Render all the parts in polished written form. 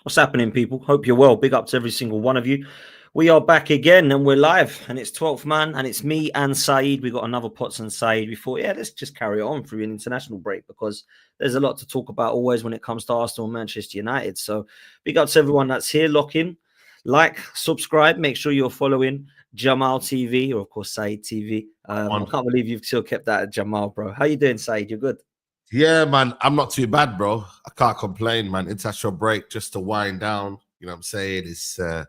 What's happening, people? Hope you're well. Big up to every single one of you. We are back again and we're live, and it's 12th man, and it's me and Saeed. We got another Pots and Saeed. We thought, let's just carry on through an international break because there's a lot to talk about always when it comes to Arsenal and Manchester United. So big up to everyone that's here. Lock in, like, subscribe. Make sure you're following Jamal TV or, of course, Saeed TV. I can't believe you've still kept that at Jamal, bro. How you doing, Saeed? You're good? Yeah, man, I'm not too bad, bro. I can't complain, man. International break just to wind down. You know what I'm saying? It's a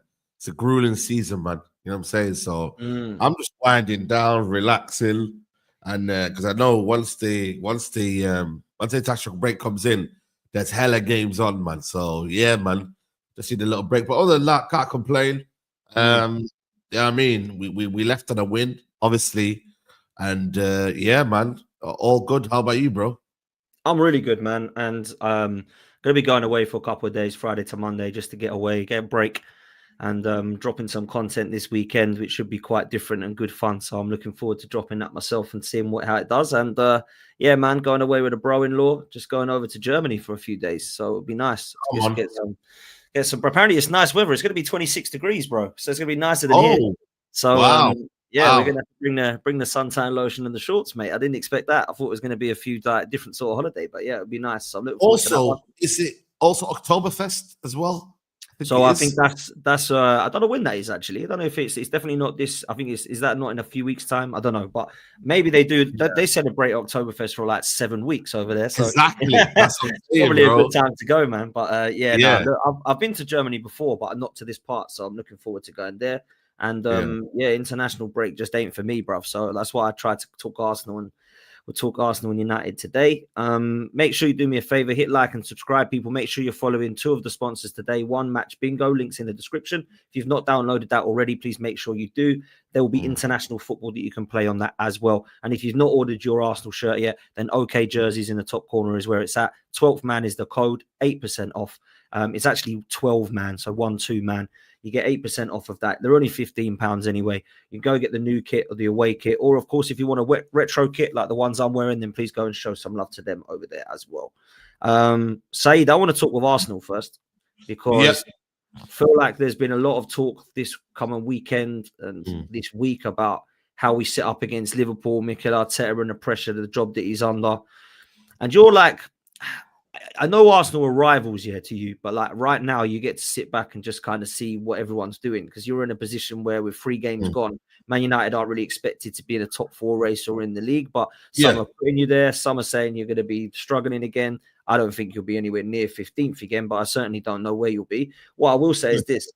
grueling season, man. You know what I'm saying? So I'm just winding down, relaxing, and because I know once the international break comes in, there's hella games on, man. So yeah, man, just need a little break. But other than that, can't complain. Yeah, I mean, we left on a win, obviously, and yeah, man, all good. How about you, bro? I'm really good, man, and going to be going away for a couple of days, Friday to Monday, just to get away, get a break, and dropping some content this weekend, which should be quite different and good fun. So I'm looking forward to dropping that myself and seeing how it does. And yeah, man, going away with a bro-in-law, just going over to Germany for a few days. So it'll be nice to get some. Apparently, it's nice weather. It's going to be 26 degrees, bro. So it's going to be nicer than here. So wow. Yeah, we're going to have to bring the suntan lotion and the shorts, mate. I didn't expect that. I thought it was going to be a few different sort of holiday, but yeah, it'd be nice. So I'm looking forward to that one. Is it also Oktoberfest as well? I think that's I don't know when that is actually. I don't know if it's definitely not this. I think is that not in a few weeks' time? I don't know, but maybe they do. Yeah. They celebrate Oktoberfest for like 7 weeks over there. So exactly, that's probably a good time to go, man. But no, I've been to Germany before, but not to this part. So I'm looking forward to going there. And international break just ain't for me, bruv. So that's why I tried to talk Arsenal, and we'll talk Arsenal and United today. Make sure you do me a favor, hit like and subscribe, people. Make sure you're following two of the sponsors today. One, Match Bingo, links in the description. If you've not downloaded that already, please make sure you do. There will be international football that you can play on that as well. And if you've not ordered your Arsenal shirt yet, then OK Jerseys in the top corner is where it's at. 12th man is the code, 8% off. It's actually 12 man, so 1-2 man. You get 8% off of that. They're only £15 anyway. You can go get the new kit or the away kit. Or, of course, if you want a retro kit like the ones I'm wearing, then please go and show some love to them over there as well. Saeed, I want to talk with Arsenal first because I feel like there's been a lot of talk this coming weekend and this week about how we set up against Liverpool, Mikel Arteta and the pressure of the job that he's under. And you're like... I know Arsenal are rivals, to you, but like right now you get to sit back and just kind of see what everyone's doing because you're in a position where with 3 games gone, Man United aren't really expected to be in a top 4 race or in the league, but some are putting you there. Some are saying you're going to be struggling again. I don't think you'll be anywhere near 15th again, but I certainly don't know where you'll be. What I will say is this.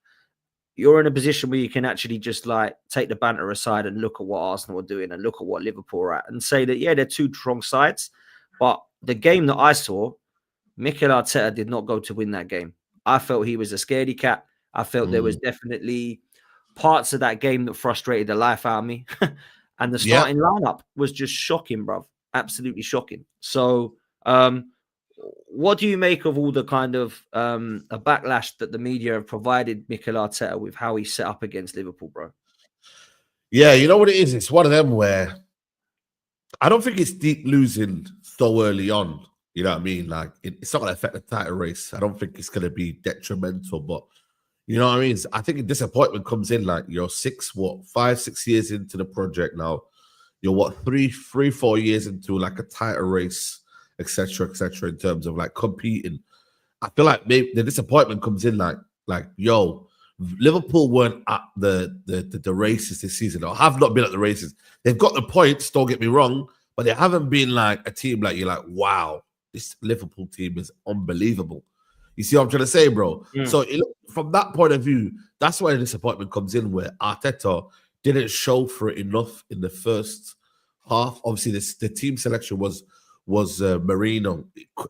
You're in a position where you can actually just like take the banter aside and look at what Arsenal are doing and look at what Liverpool are at and say that, they're 2 strong sides, but the game that I saw, Mikel Arteta did not go to win that game. I felt he was a scaredy cat. I felt there was definitely parts of that game that frustrated the life out of me. And the starting lineup was just shocking, bruv. Absolutely shocking. So what do you make of all the kind of a backlash that the media have provided Mikel Arteta with how he set up against Liverpool, bro? Yeah, you know what it is? It's one of them where I don't think it's deep losing so early on. You know what I mean? Like, it's not going to affect the title race. I don't think it's going to be detrimental, but you know what I mean? I think a disappointment comes in like you're 5, 6 years into the project now. You're 3, 4 years into like a title race, etc., in terms of like competing. I feel like maybe the disappointment comes in like Liverpool weren't at the races this season, or have not been at the races. They've got the points, don't get me wrong, but they haven't been like a team like you're like, wow, this Liverpool team is unbelievable. You see what I'm trying to say, bro? So from that point of view, that's why the disappointment comes in, where Arteta didn't show for it enough in the first half. Obviously, the team selection was Marino.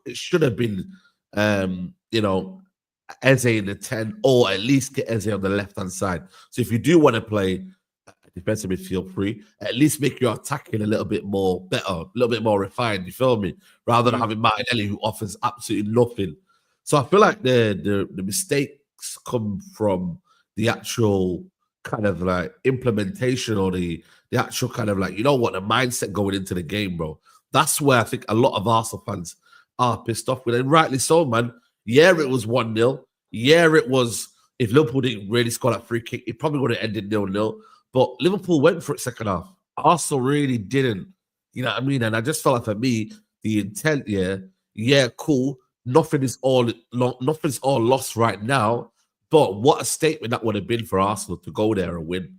It should have been, Eze in the 10, or at least get Eze on the left-hand side. So if you do want to play defensive midfield free, at least make your attacking a little bit more better, a little bit more refined, you feel me? Rather than having Martinelli, who offers absolutely nothing. So I feel like the mistakes come from the actual kind of like implementation, or the actual kind of like, the mindset going into the game, bro. That's where I think a lot of Arsenal fans are pissed off with, and rightly so, man. Yeah, it was 1-0. Yeah, it was. If Liverpool didn't really score that free kick, it probably would have ended 0-0. But Liverpool went for it second half. Arsenal really didn't. You know what I mean? And I just felt like for me, the intent, cool. Nothing's all lost right now. But what a statement that would have been for Arsenal to go there and win.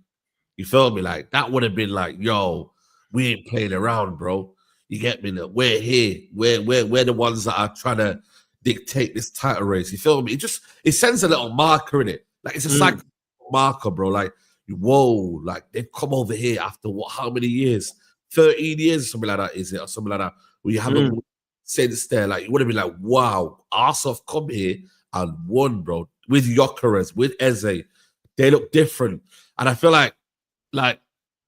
You feel me? Like that would have been like, yo, we ain't playing around, bro. You get me? We're here. We're the ones that are trying to dictate this title race. You feel me? It sends a little marker in it. Like it's a psychological marker, bro. Like, whoa, like they've come over here after what? How many years? 13 years, something like that, is it? Or something like that. Where you haven't since there. Like you would have been like, wow, Arsenal have come here and won, bro. With Gyökeres, with Eze. They look different. And I feel like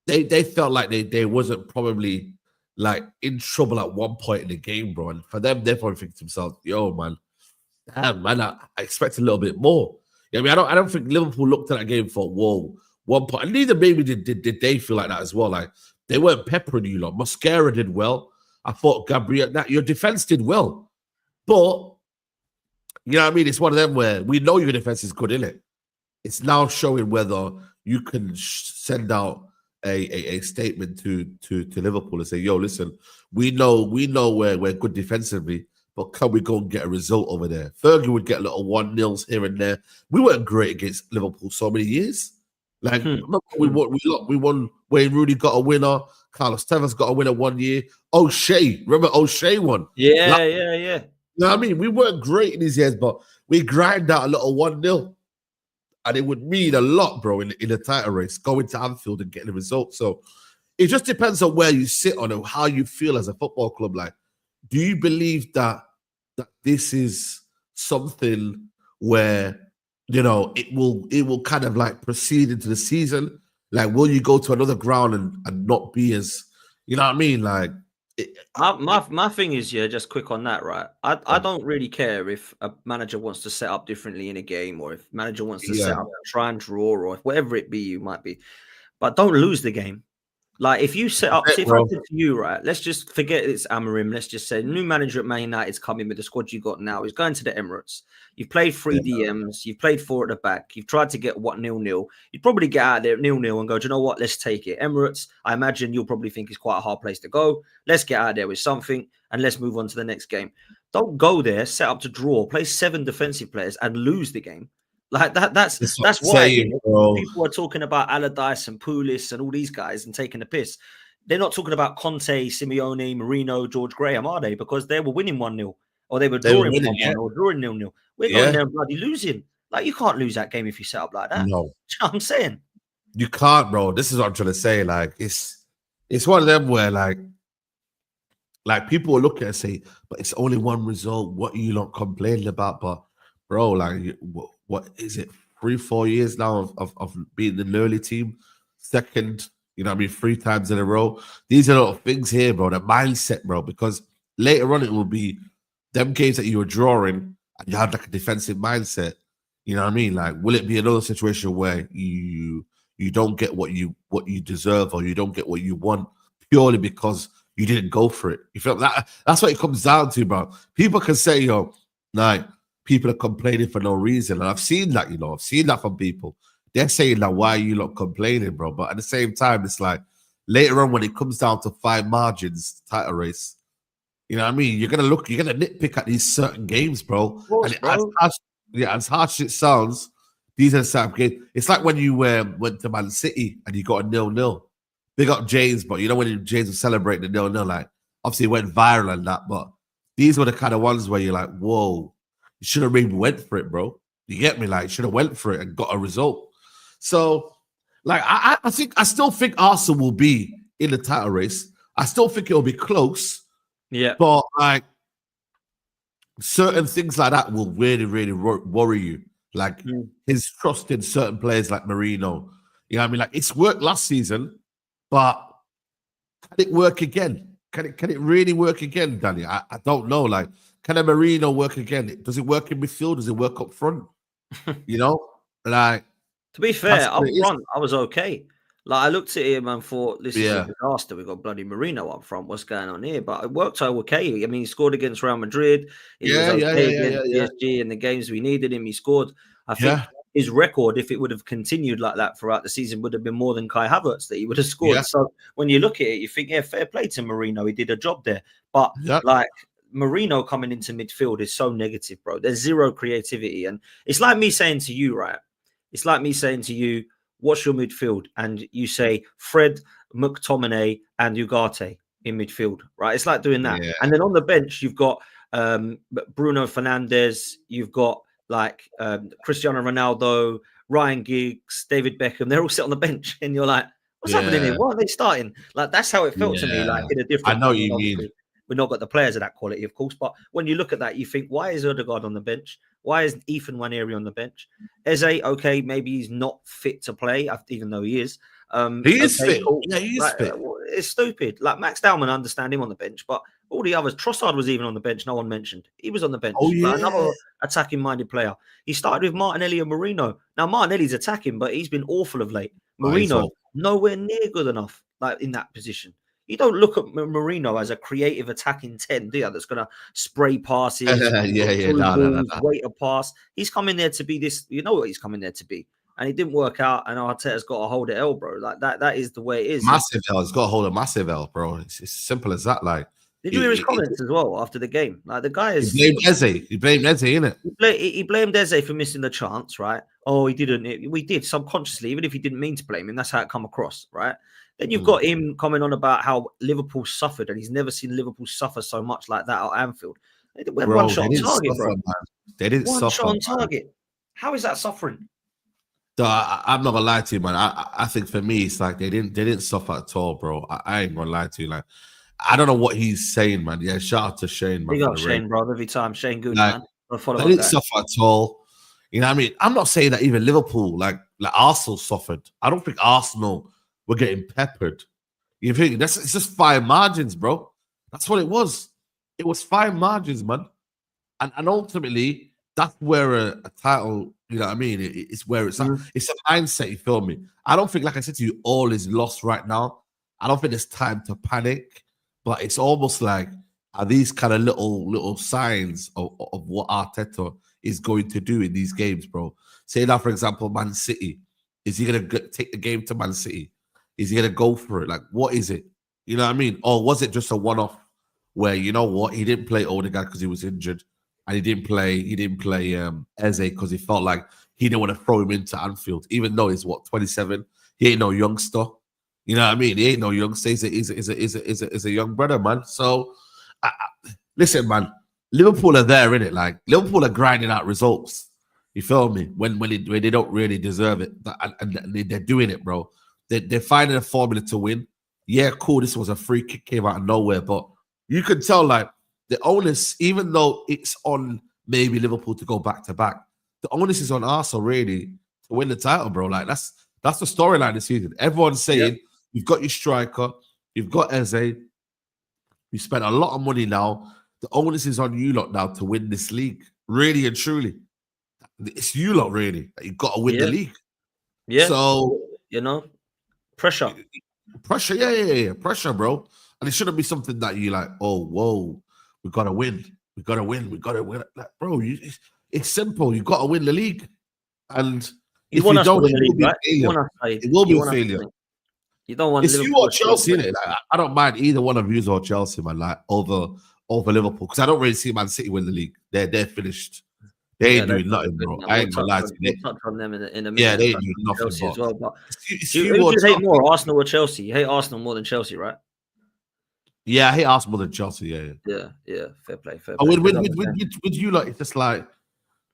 they felt like they wasn't probably like in trouble at one point in the game, bro. And for them, they're probably thinking to themselves, yo, man, damn, man, I expect a little bit more. You know what I mean? I don't think Liverpool looked at that game and thought, whoa, 1 point. And neither maybe did they feel like that as well. Like they weren't peppering you lot. Mosquera did well. I thought Gabriel, your defense did well. But you know what I mean? It's one of them where we know your defense is good, innit? It's now showing whether you can send out a statement to Liverpool and say, yo, listen, we know we're good defensively, but can we go and get a result over there? Fergie would get little 1-0s here and there. We weren't great against Liverpool so many years. Like we won. Wayne Rooney got a winner. Carlos Tevez got a winner 1 year. O'Shea, remember O'Shea won? Yeah. You know what I mean? We weren't great in these years, but we grind out a little 1-0. And it would mean a lot, bro, in the title race, going to Anfield and getting the result. So it just depends on where you sit on it, how you feel as a football club. Like, do you believe that this is something where, you know, it will kind of like proceed into the season? Like, will you go to another ground and not be as, you know what I mean? Like, my thing is, just quick on that, right? I don't really care if a manager wants to set up differently in a game, or if manager wants to set up try and draw, or whatever it be you might be, but don't lose the game. Like if you set up, if I said to you, right, let's just forget it's Amorim. Let's just say new manager at Man United's coming with the squad you got now. He's going to the Emirates. You've played 3 DMs. You've played 4 at the back. You've tried to get 0-0. You'd probably get out there 0-0 and go, do you know what? Let's take it. Emirates, I imagine you'll probably think it's quite a hard place to go. Let's get out there with something and let's move on to the next game. Don't go there, set up to draw, play 7 defensive players and lose the game. Like that's why people are talking about Allardyce and Pulis and all these guys and taking the piss. They're not talking about Conte, Simeone, Marino, George Graham, are they? Because they were winning 1-0 or they were drawing 1-1 or drawing 0-0. We're going there and bloody losing. Like you can't lose that game if you set up like that. No, you know what I'm saying, you can't, bro. This is what I'm trying to say. Like it's one of them where like people will look at it and say, but it's only one result. What are you not complaining about? But bro, like what is it? 3-4 years now of being the early team, second, you know what I mean, 3 times in a row. These are little things here, bro. The mindset, bro, because later on it will be them games that you were drawing and you had like a defensive mindset. You know what I mean? Like, will it be another situation where you don't get what you deserve or you don't get what you want purely because you didn't go for it? You feel that? That's what it comes down to, bro. People can say, yo, like, people are complaining for no reason. And I've seen that, I've seen that from people. They're saying that, why are you not complaining, bro? But at the same time, it's like later on when it comes down to 5 margins, title race, you know what I mean? You're going to nitpick at these certain games, bro. Course, and bro. as harsh as it sounds, these are the same games. It's like when you went to Man City and you got a 0-0. Big up James, but when James was celebrating the 0-0, like, obviously it went viral and that, but these were the kind of ones where you're like, whoa, you should have maybe went for it, bro. You get me? Like, should have went for it and got a result. So, like, I still think Arsenal will be in the title race. I still think it'll be close. Yeah. But, like, certain things like that will really, really worry you. Like, his trust in certain players like Marino. You know what I mean? Like, it's worked last season, but can it work again? Can it really work again, Danny? I don't know. Like, can a Marino work again? Does it work in midfield? Does it work up front? Like, to be fair, up front, I was okay. Like I looked at him and thought, this is a Yeah. disaster. We've got bloody Marino up front. What's going on here? But it worked out okay. I mean, he scored against Real Madrid. He was okay against PSG in the games we needed him. He scored. I think his record, if it would have continued like that throughout the season, would have been more than Kai Havertz that he would have scored. Yeah. So when you look at it, you think, yeah, fair play to Marino. He did a job there. But like Marino coming into midfield is so negative, bro. There's zero creativity. And it's like me saying to you, right? It's like me saying to you, what's your midfield? And you say Fred, McTominay, and Ugarte in midfield, right? It's like doing that. Yeah. And then on the bench, you've got Bruno Fernandes, you've got like Cristiano Ronaldo, Ryan Giggs, David Beckham. They're all sit on the bench, and you're like, what's happening here? Why are they starting? Like that's how it felt to me. Like in a different. I know what you mean. We've not got the players of that quality, of course. But when you look at that, you think, why is Odegaard on the bench? Why is Ethan Nwaneri on the bench? Eze, okay, maybe he's not fit to play, even though he is. He is fit. Cool. Yeah, he is fit. It's stupid. Like Max Dowman, I understand him on the bench, but all the others, Trossard was even on the bench. No one mentioned. He was on the bench. Oh, yeah. Like another attacking-minded player. He started with Martinelli and Marino. Now, Martinelli's attacking, but he's been awful of late. Marino, nowhere near good enough like in that position. You don't look at Marino as a creative attacking 10, do you? That's going to spray passes, wait a pass. He's coming there to be this. You know what he's coming there to be. And it didn't work out, and Arteta's got to hold it L, bro. Like that is the way it is. Massive L. He's got to hold a massive L, bro. It's as simple as that. Like, did you hear his comments as well after the game? Like the guy is. He blamed Eze. He blamed Eze, innit? He blamed Eze for missing the chance, right? Oh, he didn't. We did subconsciously, even if he didn't mean to blame him. That's how it come across, right? Then you've got him coming on about how Liverpool suffered, and he's never seen Liverpool suffer so much like that at Anfield. They had one shot on target, bro. They didn't suffer. One shot on target. How is that suffering? So I'm not gonna lie to you, man. I think for me, it's like they didn't suffer at all, bro. I ain't gonna lie to you. Like, I don't know what he's saying, man. Yeah, shout out to Shane, man. Big up Shane, bro. Every time, Shane good, like, man. They didn't suffer at all. You know what I mean? I'm not saying that even Liverpool, like Arsenal suffered. I don't think Arsenal were getting peppered. You think it's just fine margins, bro. That's what it was. It was fine margins, man. And ultimately, that's where a title, you know what I mean? It's where it's it's a mindset, you feel me? I don't think, like I said to you, all is lost right now. I don't think it's time to panic, but it's almost like, are these kind of little signs of what Arteta is going to do in these games, bro? Say now, for example, Man City. Is he going to take the game to Man City? Is he going to go for it? Like, what is it? You know what I mean? Or was it just a one-off where, you know what, he didn't play Odegaard because he was injured, and he didn't play Eze because he felt like he didn't want to throw him into Anfield, even though he's 27. He ain't no youngster. You know what I mean? He ain't no youngster. He's a young brother, man. So, listen, man. Liverpool are there, innit? Like, Liverpool are grinding out results. You feel me? When they don't really deserve it, and they're doing it, bro. They're finding a formula to win. Yeah, cool. This was a free kick, came out of nowhere, but you can tell, like, the onus, even though it's on maybe Liverpool to go back to back, the onus is on Arsenal really to win the title, bro. Like, that's the storyline this season. Everyone's saying you've got your striker, you've got Eze, you spent a lot of money now. The onus is on you lot now to win this league, really and truly. It's you lot, really. You've got to win the league. Yeah. So, you know, pressure. Yeah. Pressure, bro. And it shouldn't be something that you like, oh, whoa, we got to win. We got to win. Like, bro, it's simple. You got to win the league. And if you don't, it will be a failure. You don't want it's Liverpool you or Chelsea, innit? Like, I don't mind either one of you or Chelsea, man, like, over Liverpool. Because I don't really see Man City win the league. They're finished. They ain't doing nothing, bro. I ain't gonna lie to you. We'll touch on them in a minute. Yeah, they ain't doing nothing. Chelsea as well. But who do you hate more, Arsenal or Chelsea? You hate Arsenal more than Chelsea, right? Yeah, I hate Arsenal more than Chelsea. Yeah. Fair play. With you, like, it's just like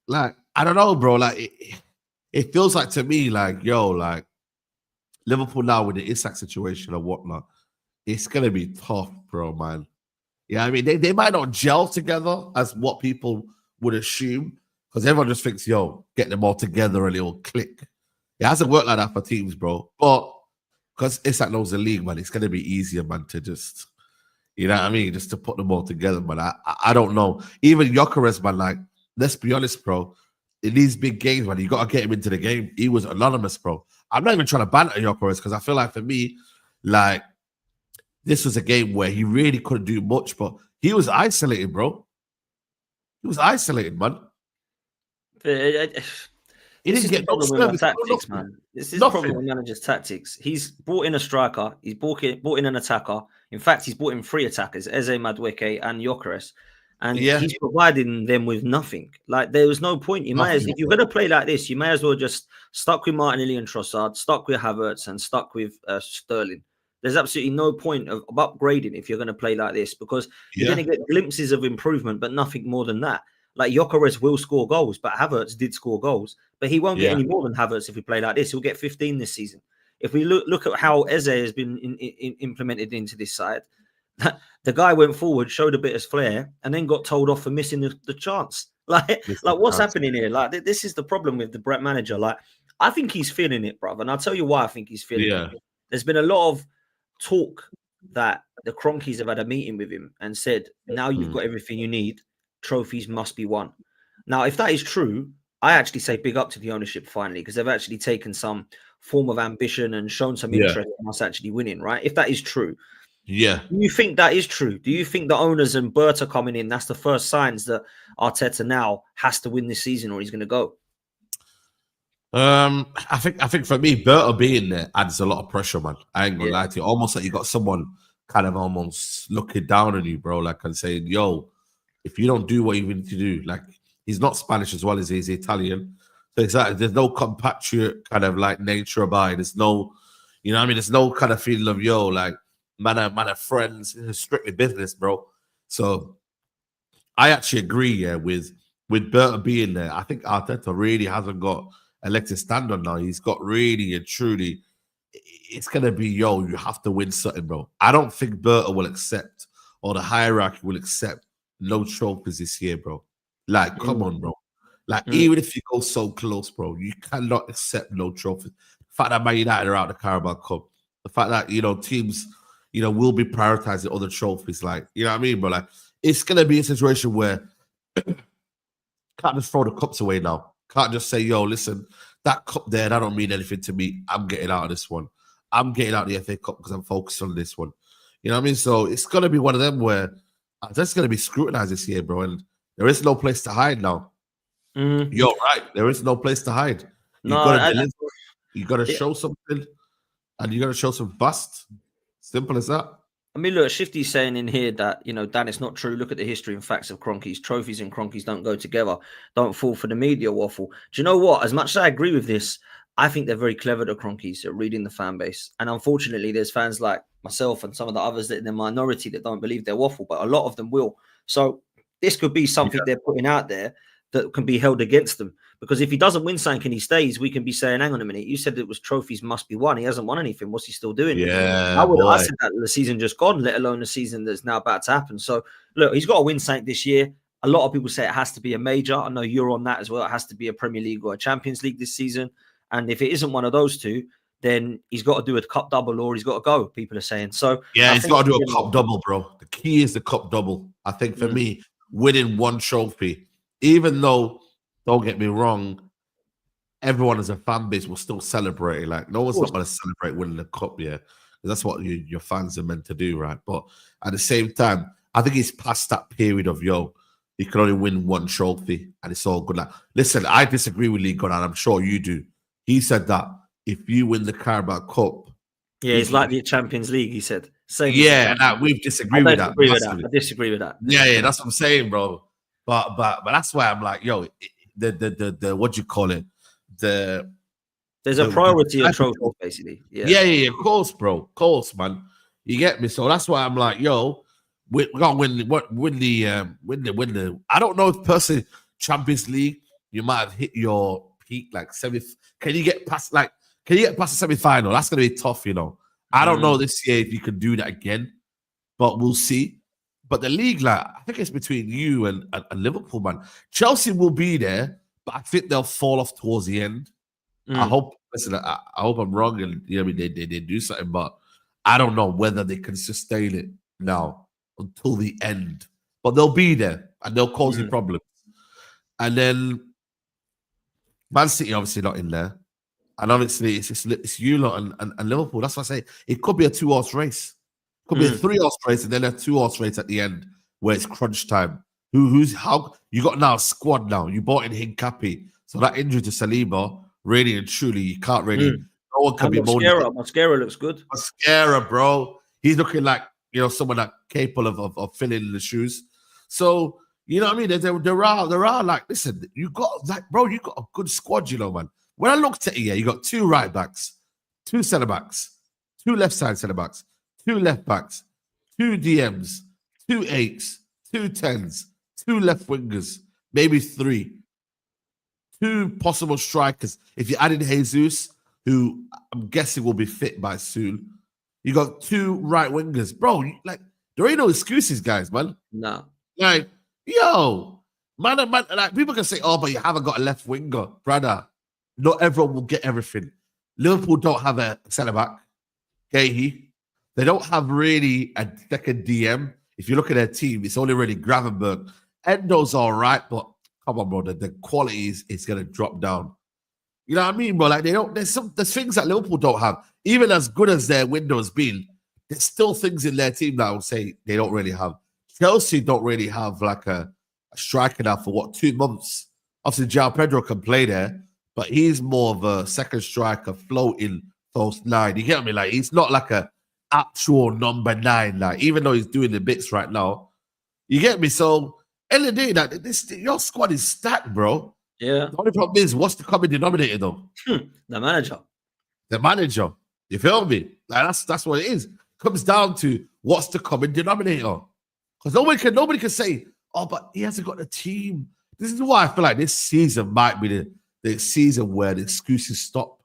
I don't know, bro. Like, it feels like to me, like, yo, like, Liverpool now with the Isak situation and whatnot, it's gonna be tough, bro, man. Yeah, I mean, they might not gel together as what people would assume, because everyone just thinks, yo, get them all together and it'll click. It hasn't worked like that for teams, bro. But because Isak knows the league, man, it's gonna be easier, man, to just, you know what I mean, just to put them all together, man. I don't know. Even Gyökeres, man, like, let's be honest, bro. in these big games, man, you got to get him into the game. He was anonymous, bro. I'm not even trying to banter Gyökeres because I feel like for me, like this was a game where he really couldn't do much, but he was isolated, bro. He was isolated, man. This is the problem with my tactics, man. This is the problem with managers' tactics. He's brought in a striker. He's brought in an attacker. In fact, he's brought in 3 attackers, Eze, Madueke, and Gyökeres. And he's providing them with nothing. Like, there was no point. If you're going to play like this, you may as well just stuck with Martinelli and Trossard, stuck with Havertz, and stuck with Sterling. There's absolutely no point of upgrading if you're going to play like this, because you're going to get glimpses of improvement, but nothing more than that. Like, Gyökeres will score goals, but Havertz did score goals. But he won't get any more than Havertz if we play like this. He'll get 15 this season. If we look at how Eze has been implemented into this side, the guy went forward, showed a bit of flair, and then got told off for missing the chance. Like what's happening here? Like, this is the problem with the Brett manager. Like, I think he's feeling it, brother. And I'll tell you why I think he's feeling it. There's been a lot of talk that the Cronkies have had a meeting with him and said, now you've got everything you need. Trophies must be won. Now, if that is true, I actually say big up to the ownership finally, because they've actually taken some form of ambition and shown some interest in us actually winning, right? If that is true. Yeah. Do you think that is true? Do you think the owners and Bert are coming in? That's the first signs that Arteta now has to win this season or he's going to go? I think for me, Berta being there adds a lot of pressure, man. I ain't gonna lie to you. Almost like you got someone kind of almost looking down on you, bro, like, and saying, yo, if you don't do what you need to do, like, he's not Spanish as well as he's Italian. So exactly, there's no compatriot kind of like nature about it. There's no, you know what I mean? There's no kind of feeling of, yo, like, man of friends. It's strictly business, bro. So I actually agree, with Berta being there. I think Arteta really hasn't got a leg to stand on now. He's got really and truly, it's going to be, yo, you have to win something, bro. I don't think Berta will accept, or the hierarchy will accept, no trophies this year, bro. Like, come on, bro. Like, even if you go so close, bro, you cannot accept no trophies. The fact that Man United are out of the Carabao Cup, the fact that, teams, will be prioritizing other trophies, like, you know what I mean, bro? Like, it's going to be a situation where can't just throw the cups away now. Can't just say, yo, listen, that cup there, that don't mean anything to me. I'm getting out of this one. I'm getting out of the FA Cup because I'm focused on this one. You know what I mean? So it's going to be one of them where that's going to be scrutinized this year, bro. And there is no place to hide now. You're right. There is no place to hide. You got to show something, and you got to show some bust. Simple as that. I mean, look, Shifty's saying in here that, Dan, it's not true. Look at the history and facts of Cronkies. Trophies and Cronkies don't go together. Don't fall for the media waffle. Do you know what? As much as I agree with this, I think they're very clever, the Cronkies, at reading the fan base. And unfortunately, there's fans like myself and some of the others that in the minority that don't believe they're waffle, but a lot of them will. So this could be something they're putting out there that can be held against them. Because if he doesn't win something and he stays, we can be saying, hang on a minute, you said it was trophies must be won. He hasn't won anything. What's he still doing? Yeah, I said that the season just gone, let alone the season that's now about to happen. So, look, he's got to win something this year. A lot of people say it has to be a major. I know you're on that as well. It has to be a Premier League or a Champions League this season. And if it isn't one of those two, then he's got to do a cup double or he's got to go, people are saying. So, yeah, he's got to do a cup double, bro. The key is the cup double. I think for me, winning one trophy, even though, don't get me wrong, everyone as a fan base will still celebrate. Like, no one's not going to celebrate winning the cup, because that's what your fans are meant to do, right? But at the same time, I think he's past that period of, you can only win one trophy and it's all good. Like, listen, I disagree with Lee Gunnar, and I'm sure you do. He said that if you win the Carabao Cup, it's like the Champions League, he said. We've disagreed with that. I disagree with that. Yeah, that's what I'm saying, bro. But that's why I'm like, yo, the what do you call it? There's a priority of trophies, basically. Yeah, of course, bro. Of course, man. You get me? So that's why I'm like, yo, we're gonna win the. I don't know if personally Champions League, you might have hit your peak like semi. Can you get past the semi-final? That's gonna be tough, I don't know this year if you can do that again, but we'll see. But the league, like, I think it's between you and Liverpool, man. Chelsea will be there, but I think they'll fall off towards the end. I hope. Listen, I hope I'm wrong, and they do something, but I don't know whether they can sustain it now until the end. But they'll be there, and they'll cause you problems. And then Man City obviously not in there. And obviously, it's you lot and Liverpool. That's what I say. It could be a 2-horse race. It could be a 3-horse race and then a 2-horse race at the end where it's crunch time. Who's how you got now a squad now? You bought in Hincapi. So that injury to Saliba, really and truly, you can't really. No one can be moaning. Mascara looks good. Mascara, bro. He's looking like someone that capable of filling in the shoes. So you know what I mean? There are like, listen, you got a good squad, man. When I looked at it, you got 2 right backs, 2 centre backs, 2 left side centre backs, 2 left backs, 2 DMs, 2 8s, 2 10s, 2 left wingers, maybe 3, 2 possible strikers. If you added Jesus, who I'm guessing will be fit by soon, you got 2 right wingers, bro. Like, there ain't no excuses, guys, man. No, like, yo, man, like people can say, oh, but you haven't got a left winger, brother. Not everyone will get everything. Liverpool don't have a centre back, Gahey. They don't have really a second DM. If you look at their team, it's only really Gravenberg. Endo's all right, but come on, bro, the quality is going to drop down. You know what I mean, bro? Like, there's things that Liverpool don't have. Even as good as their window's been, there's still things in their team that I would say they don't really have. Chelsea don't really have like a striker now for 2 months. Obviously, João Pedro can play there, but he's more of a second striker, floating false 9. You get me? Like, he's not like a actual number 9. Like, even though he's doing the bits right now, you get me? So, end of the day, your squad is stacked, bro. Yeah. The only problem is, what's the common denominator, though? The manager. The manager. You feel me? Like, that's what it is. It comes down to what's the common denominator. Because nobody can say, oh, but he hasn't got a team. This is why I feel like this season might be the season where the excuses stop.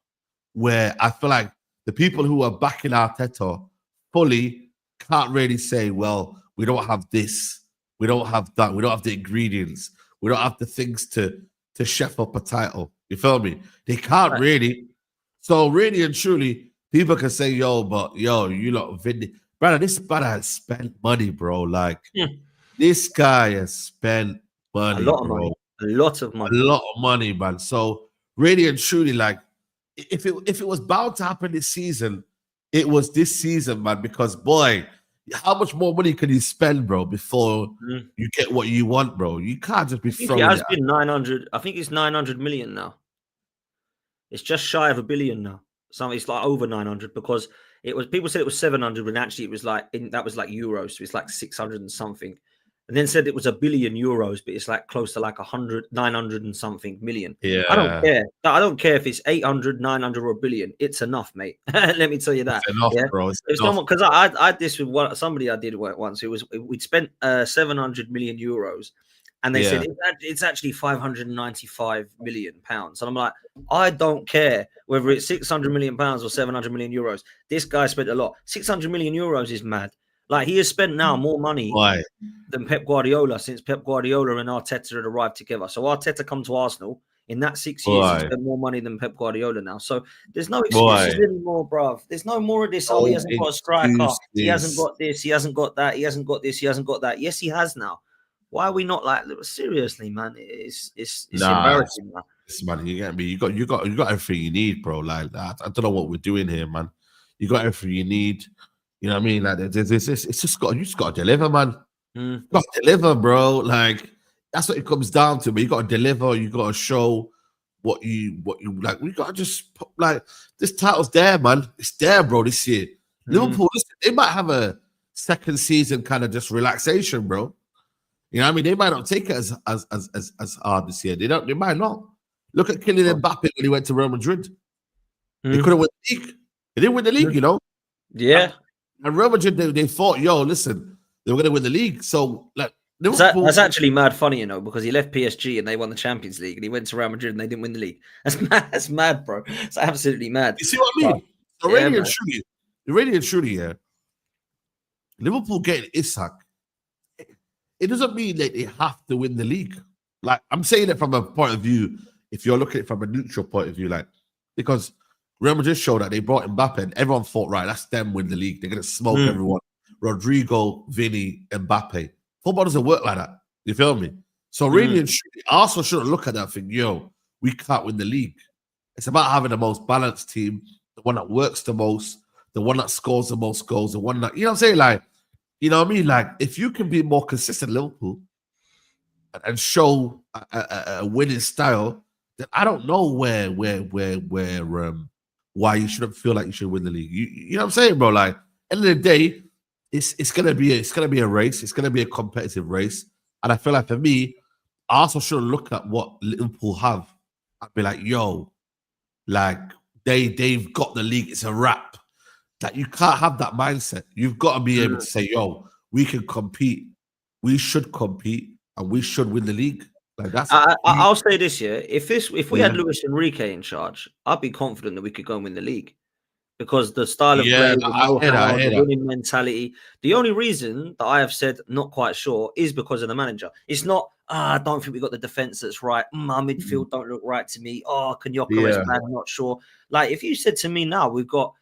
Where I feel like the people who are backing Arteta fully can't really say, well, we don't have this, we don't have that, we don't have the ingredients, we don't have the things to chef up a title. You feel me? They can't really. So really and truly, people can say, you lot, brother, this brother has spent money, bro. Like, this guy has spent money, a lot of bro. money. A lot of money. A lot of money, man. So really and truly, like, if it was bound to happen this season, it was this season, man. Because boy, how much more money can you spend, bro, before you get what you want, bro? You can't just be throwing. It has been 900. I think it's 900 million now. It's just shy of $1 billion now. So it's like over 900 because it was. People said it was 700, but actually it was like that was like euros. So it's like 600 and something. And then said it was €1 billion, but it's like close to like 900 and something million. Yeah, I don't care. I don't care if it's 800, 900 or $1 billion. It's enough, mate. Let me tell you that. It's enough, bro. It's enough. Because I had this with somebody I did work once. We'd spent 700 million euros, and they said it's actually 595 million pounds. And I'm like, I don't care whether it's 600 million pounds or 700 million euros. This guy spent a lot. 600 million euros is mad. Like, he has spent now more money than Pep Guardiola since Pep Guardiola and Arteta had arrived together. So Arteta come to Arsenal in that 6 years, he spent more money than Pep Guardiola now. So there's no excuses anymore, bruv. There's no more of this. Oh, he hasn't got a striker. He hasn't got this. He hasn't got that. He hasn't got this. He hasn't got that. Yes, he has now. Why are we not like, seriously, man? It's embarrassing, man. Man, you get me. You got everything you need, bro. Like, I don't know what we're doing here, man. You got everything you need. You know what I mean? Like, you just got to deliver, man. You got to deliver, bro. Like, that's what it comes down to. But you got to deliver. You got to show what you like. We got to just like, this title's there, man. It's there, bro. This year, Liverpool, they might have a second season kind of just relaxation, bro. You know what I mean? They might not take it as hard this year. They might not. Look at Kylian Mbappe when he went to Real Madrid. They couldn't win the league. They didn't win the league, you know. Yeah. And Real Madrid, they thought, listen, they were going to win the league. So, like, that's actually mad funny, you know, because he left PSG and they won the Champions League, and he went to Real Madrid and they didn't win the league. That's mad. That's mad, bro. It's absolutely mad. You see what I mean? So really and truly, yeah. Liverpool getting Isak, it doesn't mean that they have to win the league. Like, I'm saying it from a point of view, if you're looking at it from a neutral point of view, like, because Real Madrid showed that they brought Mbappe and everyone thought, right, that's them win the league. They're going to smoke everyone. Rodrigo, Vinny, Mbappe. Football doesn't work like that. You feel me? So really and truly, Arsenal shouldn't look at that thing, we can't win the league. It's about having the most balanced team, the one that works the most, the one that scores the most goals, the one that, you know what I'm saying? Like, you know what I mean? Like, if you can be more consistent Liverpool and show a winning style, then I don't know why you shouldn't feel like you should win the league. You know what I'm saying, bro? Like, end of the day, it's gonna be a race. It's gonna be a competitive race. And I feel like for me, I also should look at what Liverpool have and be like, yo, like they've got the league. It's a wrap. Like, you can't have that mindset. You've got to be able to say, yo, we can compete. We should compete, and we should win the league. Like, that's. I'll say this, yeah. If we had Luis Enrique in charge, I'd be confident that we could go and win the league. Because the style of play, the know-how, the winning mentality. The only reason that I have said not quite sure is because of the manager. It's not, I don't think we got the defense that's right. Our midfield don't look right to me. Oh, can Gyökeres bad? I'm not sure. Like, if you said to me now, we've got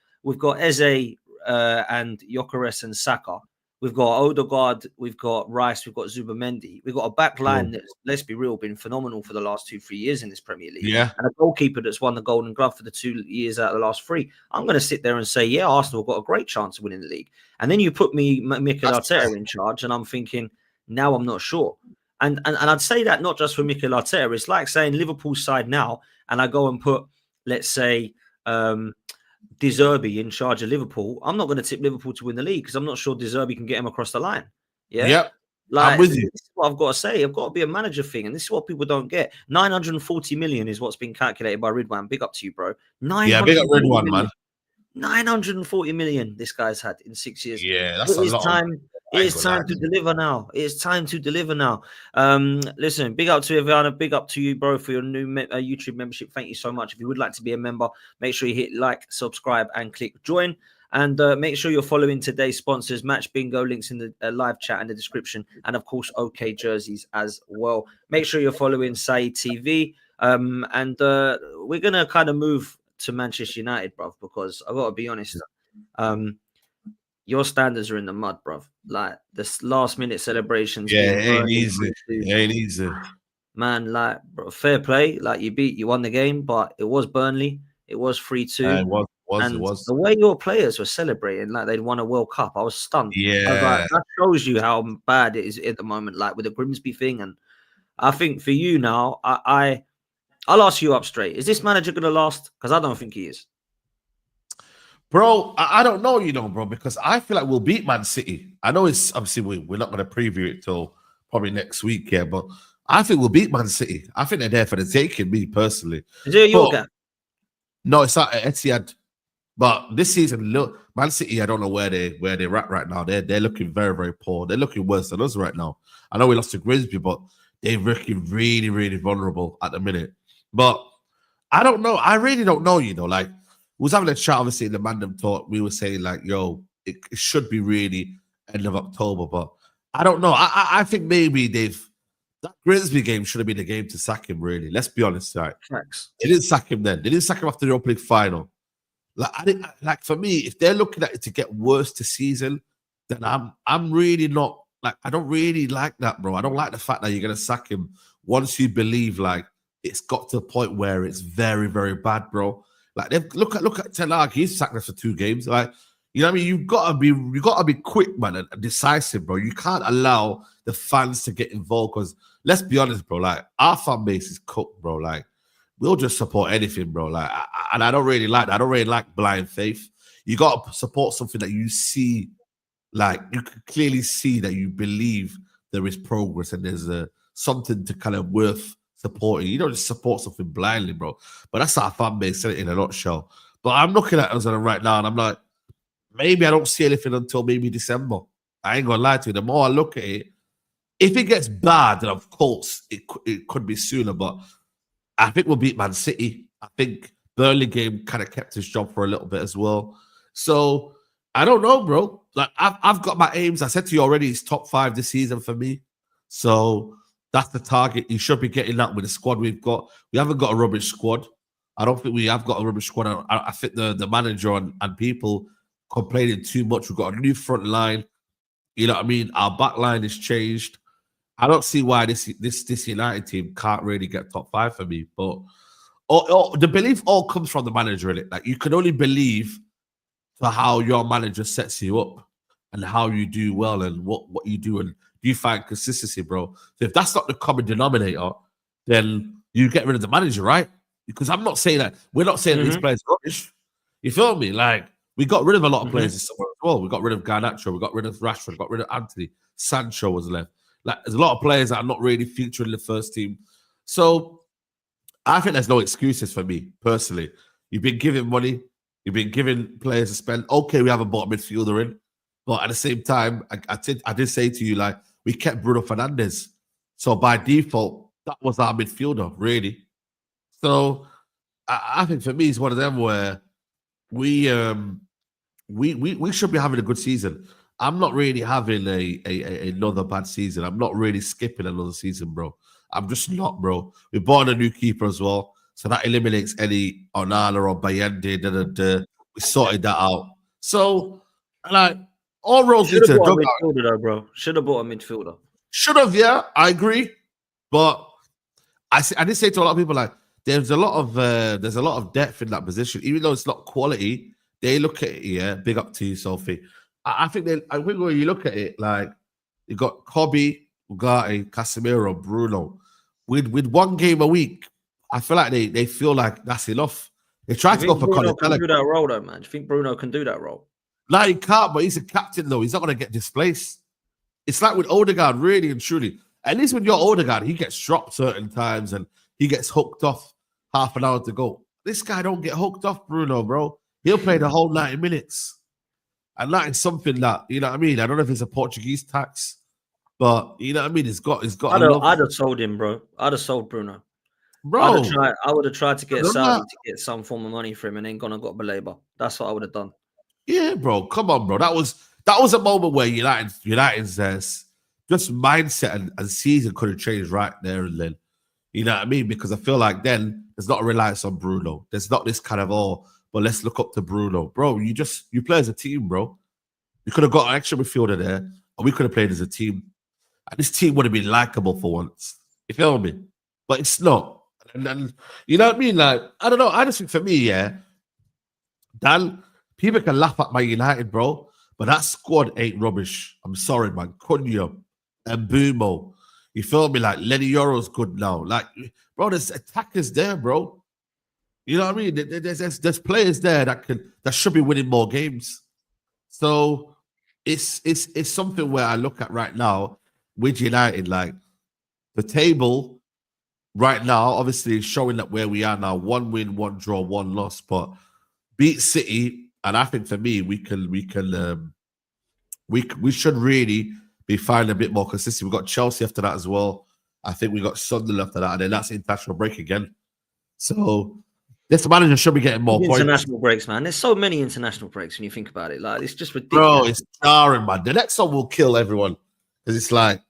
Eze and Gyökeres and Saka. We've got Odegaard, we've got Rice, we've got Zubamendi. We've got a back line that's, let's be real, been phenomenal for the last 2-3 years in this Premier League. Yeah. And a goalkeeper that's won the Golden Glove for the 2 years out of the last 3. I'm going to sit there and say, yeah, Arsenal got a great chance of winning the league. And then you put Mikel Arteta in charge, and I'm thinking, now I'm not sure. And I'd say that not just for Mikel Arteta. It's like saying Liverpool's side now, and I go and put, let's say, De Zerbi in charge of Liverpool. I'm not going to tip Liverpool to win the league because I'm not sure De Zerbi can get him across the line. Yeah. Yep. Like, I'm with you. This is what I've got to say. I've got to be a manager thing, and this is what people don't get. 940 million is what's been calculated by Ridwan. Big up to you, bro. Yeah, big up Ridwan, man. 940 million this guy's had in 6 years. Yeah, that's a lot. It is time to deliver now. It is time to deliver now. Listen, big up to Ivana. Big up to you, bro, for your new YouTube membership. Thank you so much. If you would like to be a member, make sure you hit like, subscribe, and click join. And make sure you're following today's sponsors, Match Bingo, links in the live chat and the description. And, of course, OK Jerseys as well. Make sure you're following Saeed TV. And we're going to kind of move to Manchester United, bruv, because I've got to be honest. Your standards are in the mud, bruv. Like, this last-minute celebrations. Yeah, it ain't easy. It ain't easy. Man, like, bro, fair play. Like, you won the game, but it was Burnley. It was 3-2. It was. The way your players were celebrating like they'd won a World Cup, I was stunned. Yeah. I was like, that shows you how bad it is at the moment, like with the Grimsby thing. And I think for you now, I'll ask you up straight. Is this manager going to last? Because I don't think he is. Bro, I don't know, bro, because I feel like we'll beat Man City. I know it's obviously we're not going to preview it till probably next week, yeah, but I think we'll beat Man City. I think they're there for the taking, me personally. Is it your gap? No, it's not Etihad. But this season, look, Man City, I don't know where they're at right now. They're looking very, very poor. They're looking worse than us right now. I know we lost to Grimsby, but they're looking really, really vulnerable at the minute. But I don't know. I really don't know, Like, we was having a chat, obviously, in the Mandem Talk. We were saying, like, yo, it should be really end of October. But I don't know. I think maybe that Grimsby game should have been the game to sack him, really. Let's be honest, right? Facts. They didn't sack him then. They didn't sack him after the Europa League final. Like, for me, if they're looking at it to get worse this season, then I'm really not, like, I don't really like that, bro. I don't like the fact that you're gonna sack him once you believe like it's got to a point where it's very, very bad, bro. Like, look at Ten Hag. He's sacked us for 2 games. Like, you know what I mean? You gotta be quick, man, and decisive, bro. You can't allow the fans to get involved because let's be honest, bro. Like, our fan base is cooked, bro. Like, we'll just support anything, bro. Like, and I don't really like that. I don't really like blind faith. You got to support something that you see, like, you can clearly see that you believe there is progress and there's something to kind of worth supporting. You don't just support something blindly, bro. But that's our fan base in a nutshell. But I'm looking at us right now and I'm like, maybe I don't see anything until maybe December. I ain't gonna lie to you. The more I look at it, if it gets bad, then of course it could be sooner. But I think we'll beat Man City. I think Burnley game kind of kept his job for a little bit as well. So I don't know, bro. Like, I've got my aims. I said to you already, it's top 5 this season for me. So that's the target. You should be getting that with the squad we've got. We haven't got a rubbish squad. I don't think we have got a rubbish squad. I think the manager and people complaining too much. We've got a new front line. You know what I mean? Our back line has changed. I don't see why this United team can't really get top 5 for me. But the belief all comes from the manager in it. Like you can only believe for how your manager sets you up and how you do well and what you do and do you find consistency, bro. So if that's not the common denominator, then you get rid of the manager, right? Because I'm not saying that we're not saying that these players are rubbish. You feel me? Like we got rid of a lot of players this summer as well. We got rid of Garnacho, we got rid of Rashford, got rid of Anthony, Sancho was left. Like there's a lot of players that are not really featuring in the first team. So I think there's no excuses for me personally. You've been giving money, you've been giving players to spend. Okay, we haven't bought a midfielder in, but at the same time, I did say to you, like, we kept Bruno Fernandes. So by default, that was our midfielder, really. So I think for me, it's one of them where we should be having a good season. I'm not really having another bad season. I'm not really skipping another season, bro. I'm just not, bro. We bought a new keeper as well, so that eliminates any Onana or Bayende. We sorted that out. So, like, all roads lead to the dugout. Midfielder, though, bro. Should have bought a midfielder. Should have, yeah. I agree, but I did say to a lot of people, like, there's a lot of depth in that position, even though it's not quality. They look at it, yeah. Big up to you, Sophie. I think when you look at it, like, you got Kobe, Ugarte, Casemiro, Bruno. With one game a week, I feel like they feel like that's enough. They try to go for Bruno can do that role, though, man. Do you think Bruno can do that role? No, he can't, but he's a captain, though. He's not going to get displaced. It's like with Odegaard, really and truly. At least when you're Odegaard, he gets dropped certain times and he gets hooked off half an hour to go. This guy don't get hooked off, Bruno, bro. He'll play the whole 90 minutes. And that is something that, you know what I mean? I don't know if it's a Portuguese tax, but you know what I mean? It's got I'd have sold him, bro. I'd have sold Bruno. Bro. I would have tried to get Saudi to get some form of money for him and then gone and got Baleba. That's what I would have done. Yeah, bro. Come on, bro. That was a moment where United's just mindset and season could have changed right there and then. You know what I mean? Because I feel like then there's not a reliance on Bruno. There's not this kind of, but let's look up to Bruno. Bro, you play as a team, bro. You could have got an extra midfielder there, and we could have played as a team. And this team would have been likable for once. You feel me? But it's not. And you know what I mean? Like, I don't know. I just think for me, yeah, Dan, people can laugh at my United, bro, but that squad ain't rubbish. I'm sorry, man. Cunha and Bumo. You feel me? Like, Lenny Yoro's good now. Like, bro, there's attackers there, bro. You know what I mean? There's players there that should be winning more games. So it's something where I look at right now with United, like the table right now, obviously is showing that where we are now, 1 win, 1 draw, 1 loss, but beat City, and I think for me we should really be finding a bit more consistent. We've got Chelsea after that as well. I think we got Sunderland after that, and then that's international break again. So this manager should be getting more points. International breaks, man. There's so many international breaks when you think about it. Like, it's just ridiculous. Bro, it's jarring, man. The next one will kill everyone. Because it's like,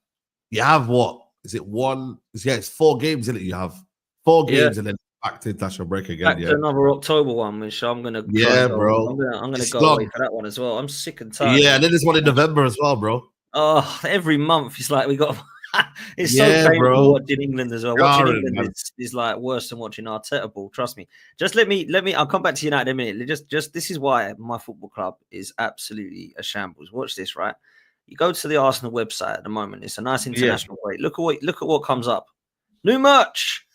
you have what? Is it one? Yeah, it's 4 games in it. You have 4 games and then back to international break again. Back to another October one, which I'm gonna. Yeah, bro. I'm gonna go away for that one as well. I'm sick and tired. Yeah, and then there's one in November as well, bro. Oh, every month it's like we got. It's so painful, bro. Watching England as well. Watching England is like worse than watching Arteta ball. Trust me. Just let me. I'll come back to United in a minute. Just this is why my football club is absolutely a shambles. Watch this, right? You go to the Arsenal website at the moment. It's a nice international break. Look at what comes up. New merch.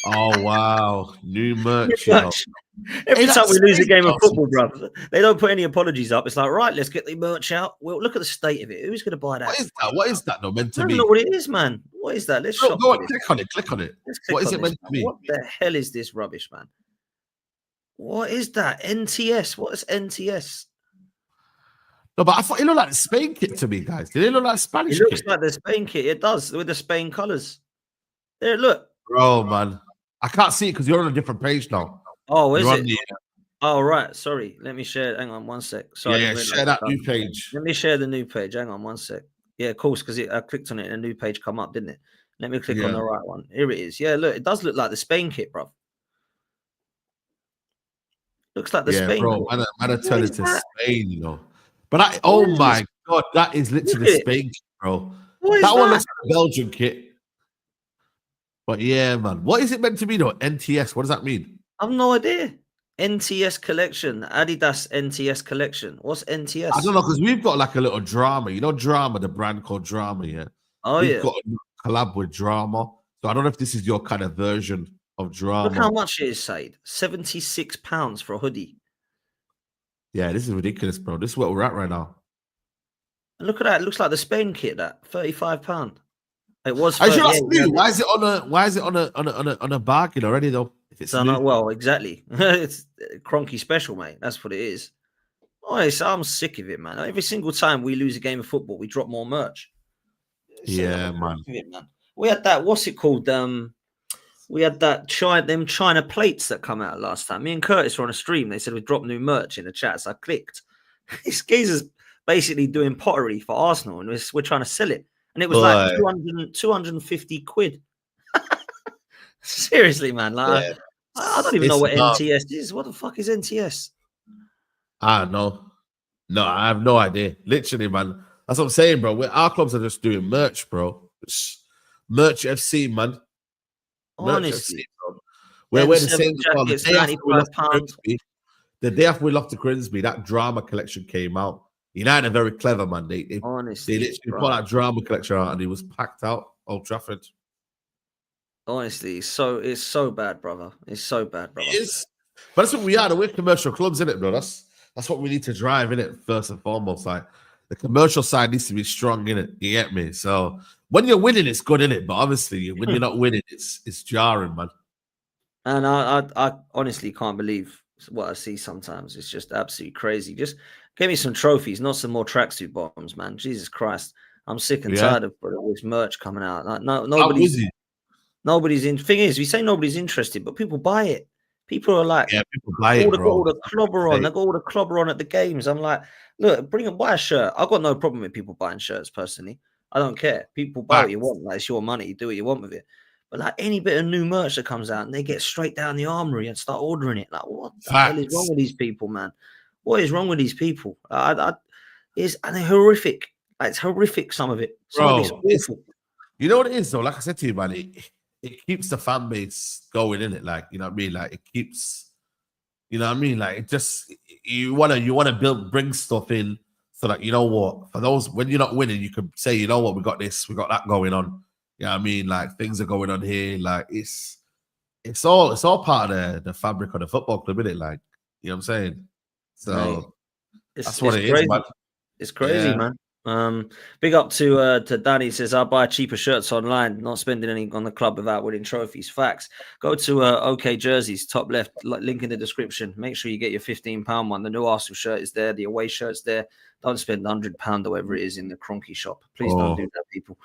Oh wow, new merch. Every time we lose a game of football, bro, they don't put any apologies up. It's like, right, let's get the merch out. Well, look at the state of it. Who's going to buy that? What is that? Not meant to be. I don't know what it is, man. What is that? Let's go on, click on it. What is it meant to be? What the hell is this rubbish, man? What is that? NTS. What is NTS? No, but I thought it looked like the Spain kit to me, guys. Did it look like Spanish? It looks like the Spain kit. It does, with the Spain colours. There, look. Bro, man. I can't see it because you're on a different page now. Oh, is it? Oh, right. Sorry. Let me share. Hang on 1 sec. Sorry. Yeah, share that new page. Let me share the new page. Hang on 1 sec. Yeah, of course, because I clicked on it and a new page come up, didn't it? Let me click on the right one. Here it is. Yeah, look. It does look like the Spain kit, bro. Looks like the Spain bro. I turn it to Spain, you know. But oh my God, that is literally the Spain kit, bro. That one looks like a Belgian kit. But yeah, man. What is it meant to be though? NTS. What does that mean? I've no idea. NTS collection, Adidas NTS collection. What's NTS? I don't know, because we've got like a little Drama. You know, Drama, the brand called Drama. Yeah. Oh We've yeah. got a collab with Drama. So I don't know if this is your kind of version of Drama. Look how much it is, Said. £76 for a hoodie. Yeah, this is ridiculous, bro. This is what we're at right now. And look at that. It looks like the Spain kit. That £35. It was. I should ask you, why is it on a bargain already though? If it's so well, exactly. It's Cronky special, mate. That's what it is. I'm sick of it, man. Every single time we lose a game of football, we drop more merch. Yeah, man. We had that. What's it called? We had that China plates that come out last time. Me and Curtis were on a stream. They said we dropped new merch in the chat. So I clicked. This geezer's basically doing pottery for Arsenal, and we're trying to sell it. And it was like 250 quid. Seriously, man. Like, yeah. I don't even know what NTS is. What the fuck is NTS? I don't know. No, I have no idea. Literally, man. That's what I'm saying, bro. Our clubs are just doing merch, bro. It's merch FC, man. Honestly. We're the same. The day after we lost to Grimsby, that Drama collection came out. United are very clever, man. They literally put that Drama collection out and it was packed out Old Trafford. Honestly, it's so bad, brother. It's so bad, brother. It is. But that's what we are. We're commercial clubs, innit, bro? That's what we need to drive, innit, first and foremost. Like, the commercial side needs to be strong, innit? You get me? So when you're winning, it's good, innit? But obviously, when you're not winning, it's jarring, man. And I honestly can't believe what I see sometimes. It's just absolutely crazy. Just give me some trophies, not some more tracksuit bottoms, man. Jesus Christ. I'm sick and tired of this merch coming out. Like, nobody's in. Thing is, we say nobody's interested, but people buy it. People are like, people buy it, bro. All the clobber on. They got all the clobber on at the games. I'm like, look, buy a shirt. I've got no problem with people buying shirts personally. I don't care. People buy what you want. Like, it's your money. You do what you want with it. But like any bit of new merch that comes out, and they get straight down the armory and start ordering it. Like, what the hell is wrong with these people, man? What is wrong with these people? And they're horrific. Like, it's horrific. Some of it. Some of it's awful. You know what it is though? Like I said to you, man, it keeps the fan base going, in it. Like, you know what I mean? Like, it keeps, you know what I mean? Like, it just, you wanna bring stuff in so that, you know what, for those, when you're not winning, you can say, you know what, we got this, we got that going on. You know what I mean? Like, things are going on here. Like, it's all part of the fabric of the football club, isn't it? Like, you know what I'm saying? So that's what it is, man. It's crazy, man. Big up to Danny. Says, I'll buy cheaper shirts online, not spending any on the club without winning trophies. Facts. Go to OK Jerseys, top left, link in the description. Make sure you get your £15 one. The new Arsenal shirt is there. The away shirt's there. Don't spend £100 or whatever it is in the Cronky shop. Please don't do that, people.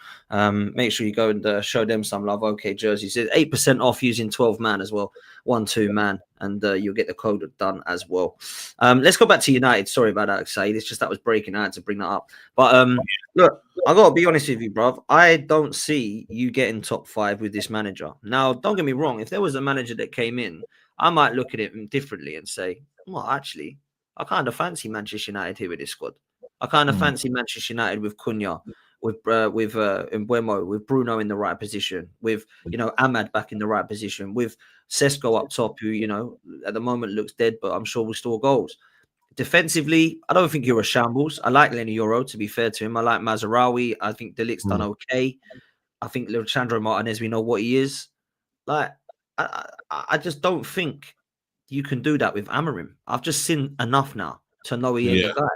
Make sure you go and show them some love. OK Jerseys. It's 8% off using 12 man as well. 1-2 man. And you'll get the code done as well. Let's go back to United. Sorry about that, Said. It's just that was breaking. I had to bring that up. But look, I got to be honest with you, bruv. I don't see you getting top 5 with this manager. Now, don't get me wrong. If there was a manager that came in, I might look at it differently and say, well, actually, I kind of fancy Manchester United here with this squad. I kind of fancy Manchester United with Cunha, with Mbeumo, with Bruno in the right position, with, you know, Ahmad back in the right position, with Sesko up top, who, you know, at the moment looks dead, but I'm sure will score goals. Defensively, I don't think you're a shambles. I like Lenny Euro, to be fair to him. I like Mazraoui. I think De Ligt's done okay. I think Alexandro Martinez, we know what he is. Like, I just don't think you can do that with Amorim. I've just seen enough now to know he ain't the guy.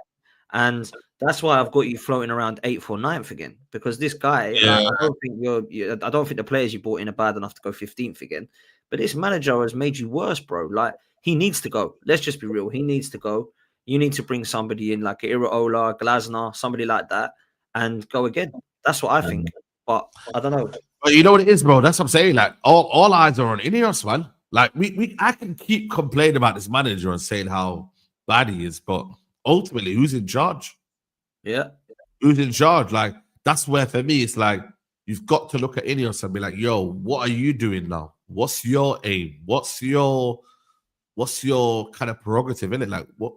And that's why I've got you floating around 8th or 9th again. Because this guy, like, I don't think the players you brought in are bad enough to go 15th again. But this manager has made you worse, bro. Like, he needs to go. Let's just be real. He needs to go. You need to bring somebody in like Iraola, Glasner, somebody like that, and go again. That's what I think. But I don't know. But you know what it is, bro? That's what I'm saying. Like, all eyes are on Ineos, man. Like, I can keep complaining about this manager and saying how bad he is, but ultimately, who's in charge? Yeah. Who's in charge? Like, that's where, for me, it's like, you've got to look at Ineos and be like, yo, what are you doing now? What's your aim? What's your kind of prerogative, in it? Like, what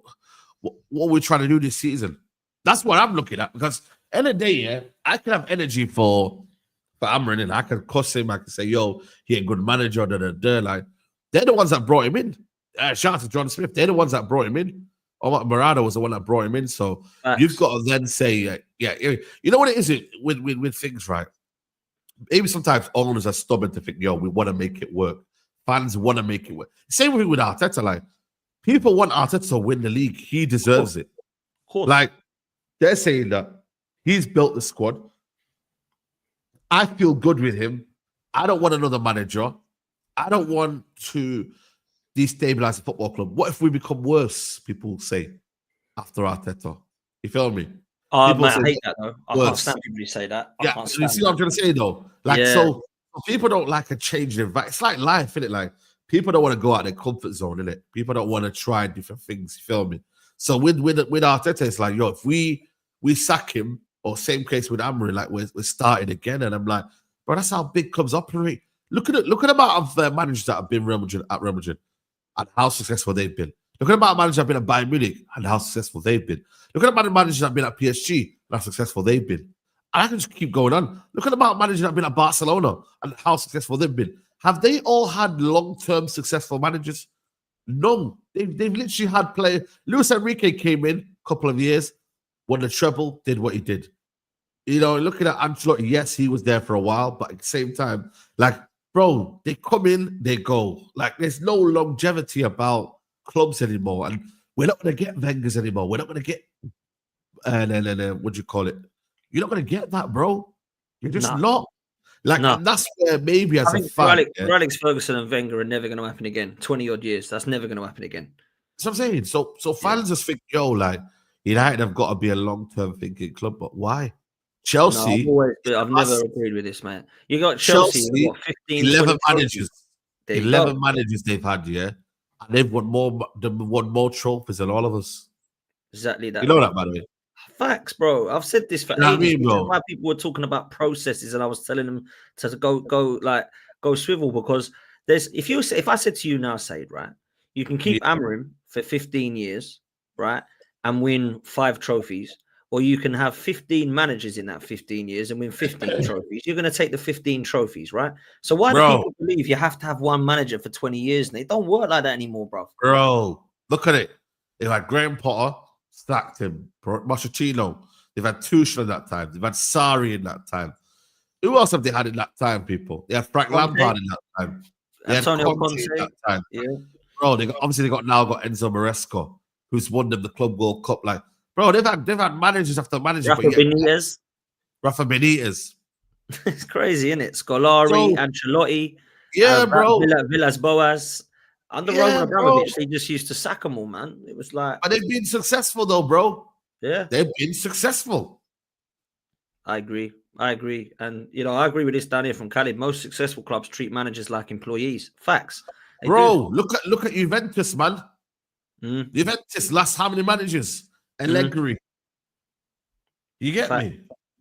we're trying to do this season? That's what I'm looking at. Because end of the day, I can have energy for for Amorim, and I can cuss him. I can say, "Yo, he ain't good manager." Like they're the ones that brought him in. Shout out to John Smith. They're the ones that brought him in. Morata was the one that brought him in. So you've got to then say, yeah, you know what it is with things, right? Maybe sometimes owners are stubborn to think, yo, we want to make it work. Fans want to make it work. Same with Arteta. Like, people want Arteta to win the league. He deserves it. Of course. Like, they're saying that he's built the squad. I feel good with him. I don't want another manager. I don't want to destabilize the football club. What if we become worse? People say after Arteta. You feel me? I hate that though. I can't stand people who say that. Yeah, you see what I'm trying to say though? Like, so people don't like a change in environment. It's like life, isn't it? Like, people don't want to go out of their comfort zone, innit? People don't want to try different things, you feel me? So with Arteta, it's like, yo, if we sack him, or same case with Amorim, like we're starting again. And I'm like, bro, that's how big clubs operate. Look at the amount of managers that have been at Real Madrid and how successful they've been. Look at the amount of managers that have been at Bayern Munich and how successful they've been. Look at the amount of managers that have been at PSG and how successful they've been. And I can just keep going on. Look at the amount of managers that have been at Barcelona and how successful they've been. Have they all had long-term successful managers? No. They've literally had players. Luis Enrique came in a couple of years, won the treble, did what he did. You know, looking at Ancelotti, yes, he was there for a while, but at the same time, like, bro, they come in, they go. Like, there's no longevity about clubs anymore. And we're not going to get Wenger's anymore. We're not going to get, what do you call it? You're not going to get that, bro. You're just not. Like, and that's where maybe as a fan. Alex Ferguson and Wenger are never going to happen again. 20-odd years. That's never going to happen again. That's what I'm saying. So fans just think, yo, like, United have got to be a long-term thinking club, but why? Chelsea. No, I've never agreed with this, man. You got Chelsea what, 15, 11 managers. 11 managers they've had, yeah. And they've won more trophies than all of us. Exactly that. You know that, by the way. Facts, bro. I've said this for ages. Why people were talking about processes, and I was telling them to go swivel, because if I said to you now, Said, right, you can keep Amorim for 15 years, right, and win 5 trophies. Or you can have 15 managers in that 15 years and win 15 trophies. You're going to take the 15 trophies, right? So why do people believe you have to have one manager for 20 years? And they don't work like that anymore, bro. Bro, look at it. They've had Graham Potter, sacked him. Pochettino. They've had Tuchel in that time. They've had Sarri in that time. Who else have they had in that time, people? They had Frank Lampard in that time. They had Conte in that time. Yeah. Bro, they got Enzo Maresca, who's won them the Club World Cup. Like, bro, they've had managers after managers. Rafa Benitez. It's crazy, isn't it? Scolari, Ancelotti. Yeah, bro. Villas Boas. Under Roman Abramovich, they just used to sack them all, man. It was like... But they've been successful, though, bro. Yeah. They've been successful. I agree. And, you know, I agree with this down here from Khalid. Most successful clubs treat managers like employees. Facts. Bro, look at Juventus, man. Juventus lost how many managers? Allegri. You get me?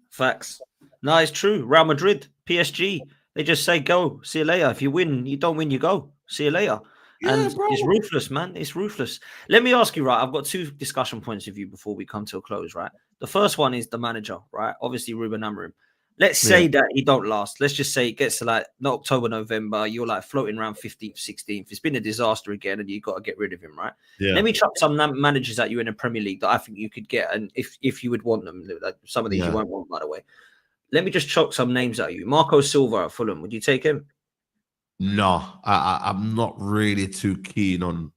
Facts. No, it's true. Real Madrid, PSG, they just say, go, see you later. If you win, you don't win, you go. See you later. Yeah, and bro. It's ruthless, man. It's ruthless. Let me ask you, right? I've got 2 discussion points of view before we come to a close, right? The first one is the manager, right? Obviously, Ruben Amorim. Let's say that he don't last. Let's just say it gets to like not October, November. You're like floating around 15th, 16th. It's been a disaster again, and you've got to get rid of him, right? Yeah. Let me chuck some managers at you in the Premier League that I think you could get, and if you would want them, like some of these you won't want, by the way. Let me just chuck some names at you. Marco Silva at Fulham. Would you take him? No, I'm not really too keen on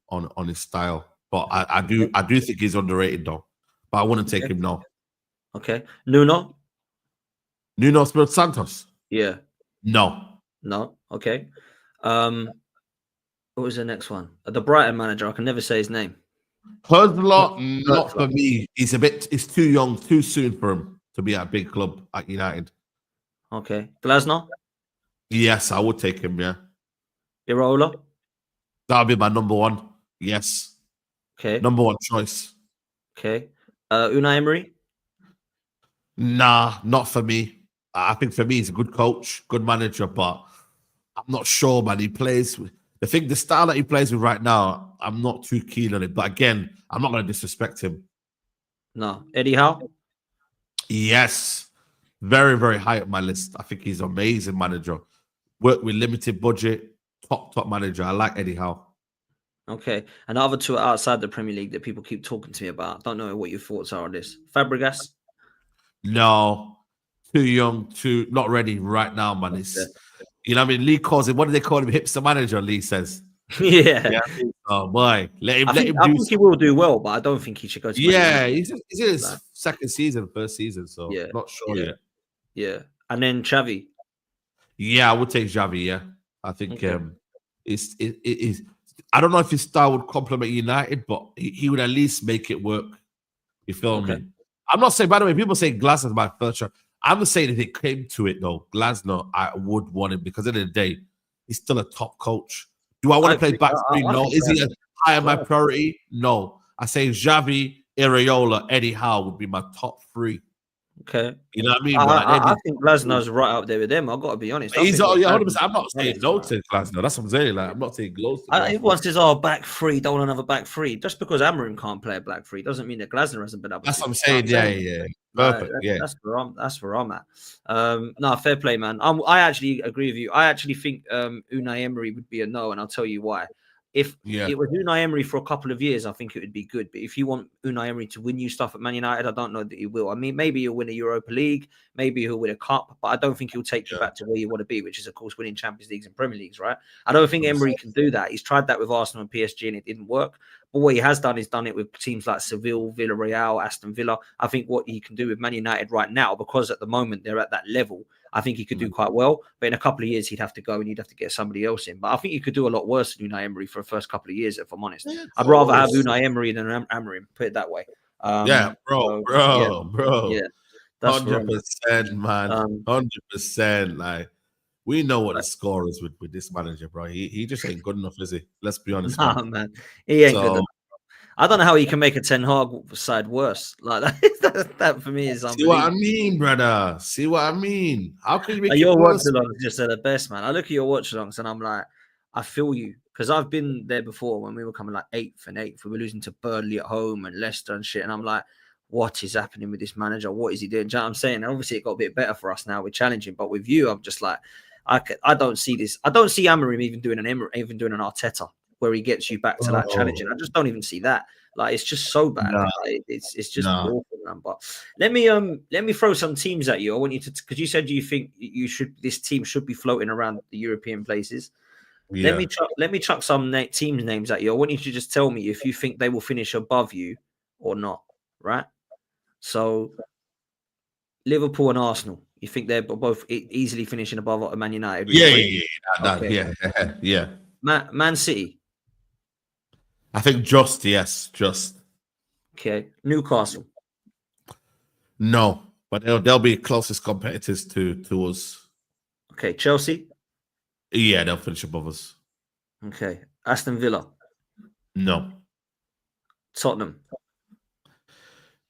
his style, but I do think he's underrated though. But I wouldn't take him now. Okay, Nuno Espirito Santos. Yeah. No. Okay. What was the next one? The Brighton manager. I can never say his name. Hurtler, not for me. He's too young, too soon for him to be at a big club at United. Okay. Glasner? Yes, I would take him, yeah. Iraola? That would be my number 1. Yes. Okay. Number 1 choice. Okay. Unai Emery? Nah, not for me. I think for me, he's a good coach, good manager, but I'm not sure, man. The style that he plays with right now, I'm not too keen on it. But again, I'm not going to disrespect him. No. Eddie Howe? Yes. very, very high up my list. I think he's an amazing manager. Work with limited budget, top manager. I like Eddie Howe. Okay, and the other two are outside the Premier League that people keep talking to me about. Don't know what your thoughts are on this. Fabregas? No, too young, not ready right now, man. It's you know what I mean. Lee calls him. What do they call him? Hipster manager. Lee says. Yeah. Oh boy, let him. I think he will do well, but I don't think he should go to. Yeah, he's in his second season, first season, so not sure yet. Yeah, and then Xavi. Yeah, I would take Xavi. Yeah, I think it is. I don't know if his style would complement United, but he would at least make it work. You feel me? I'm not saying, by the way, people say Glasner's my first choice. I'm just saying if it came to it, though, Glasner, I would want him because at the end of the day, he's still a top coach. Do I want to play back three? No. Is he high on my priority? No. I say Xavi, Areola, Eddie Howe would be my top three. Okay. You know what I mean? I think Glasner's right up there with them. I've got to be honest. He's 100%. I'm not saying no to Glasner. That's what I'm saying. Like, I'm not saying close to Glasner. Everyone says, back three, don't want another back three. Just because Amorim can't play a back three doesn't mean that Glasner hasn't been able to. That's what I'm saying. Yeah. Perfect. That's where I'm at. No, fair play, man. I actually agree with you. I actually think Unai Emery would be a no, and I'll tell you why. If it was Unai Emery for a couple of years, I think it would be good. But if you want Unai Emery to win you stuff at Man United, I don't know that he will. I mean, maybe he'll win a Europa League, maybe he'll win a cup, but I don't think he'll take you back to where you want to be, which is, of course, winning Champions Leagues and Premier Leagues, right? I don't think Emery can do that. He's tried that with Arsenal and PSG, and it didn't work. But what he has done is done it with teams like Seville, Villarreal, Aston Villa. I think what he can do with Man United right now, because at the moment they're at that level, I think he could do quite well. But in a couple of years, he'd have to go and he'd have to get somebody else in. But I think he could do a lot worse than Unai Emery for the first couple of years, if I'm honest. I'd rather have Unai Emery than Amorim, put it that way. Bro. Yeah, 100%, man. 100%. Like, we know what the score is with this manager, bro. He just ain't good enough, is he? Let's be honest. Nah, man. He ain't good enough. I don't know how he can make a Ten Hag side worse. Like that for me is unbelievable. See what I mean, brother? See what I mean? How can you make your watch-alongs just are the best, man. I look at your watch-alongs and I'm like, I feel you. Because I've been there before when we were coming like 8th and 8th. We were losing to Burnley at home and Leicester and shit. And I'm like, what is happening with this manager? What is he doing? Do you know what I'm saying? And obviously it got a bit better for us now. We're challenging. But with you, I'm just like, I don't see this. I don't see Amorim even doing an Arteta where he gets you back to that challenging. I just don't even see that. Like, it's just so bad. No. Like, it's just awful, man. But let me throw some teams at you. I want you to, because you said you think this team should be floating around the European places. Yeah. Let me chuck some teams names at you. I want you to just tell me if you think they will finish above you or not. Right? So Liverpool and Arsenal. You think they're both easily finishing above Man United? Yeah. Man City. I think just. Okay. Newcastle. No, but they'll be closest competitors to us. Okay. Chelsea. Yeah, they'll finish above us. Okay. Aston Villa. No. Tottenham.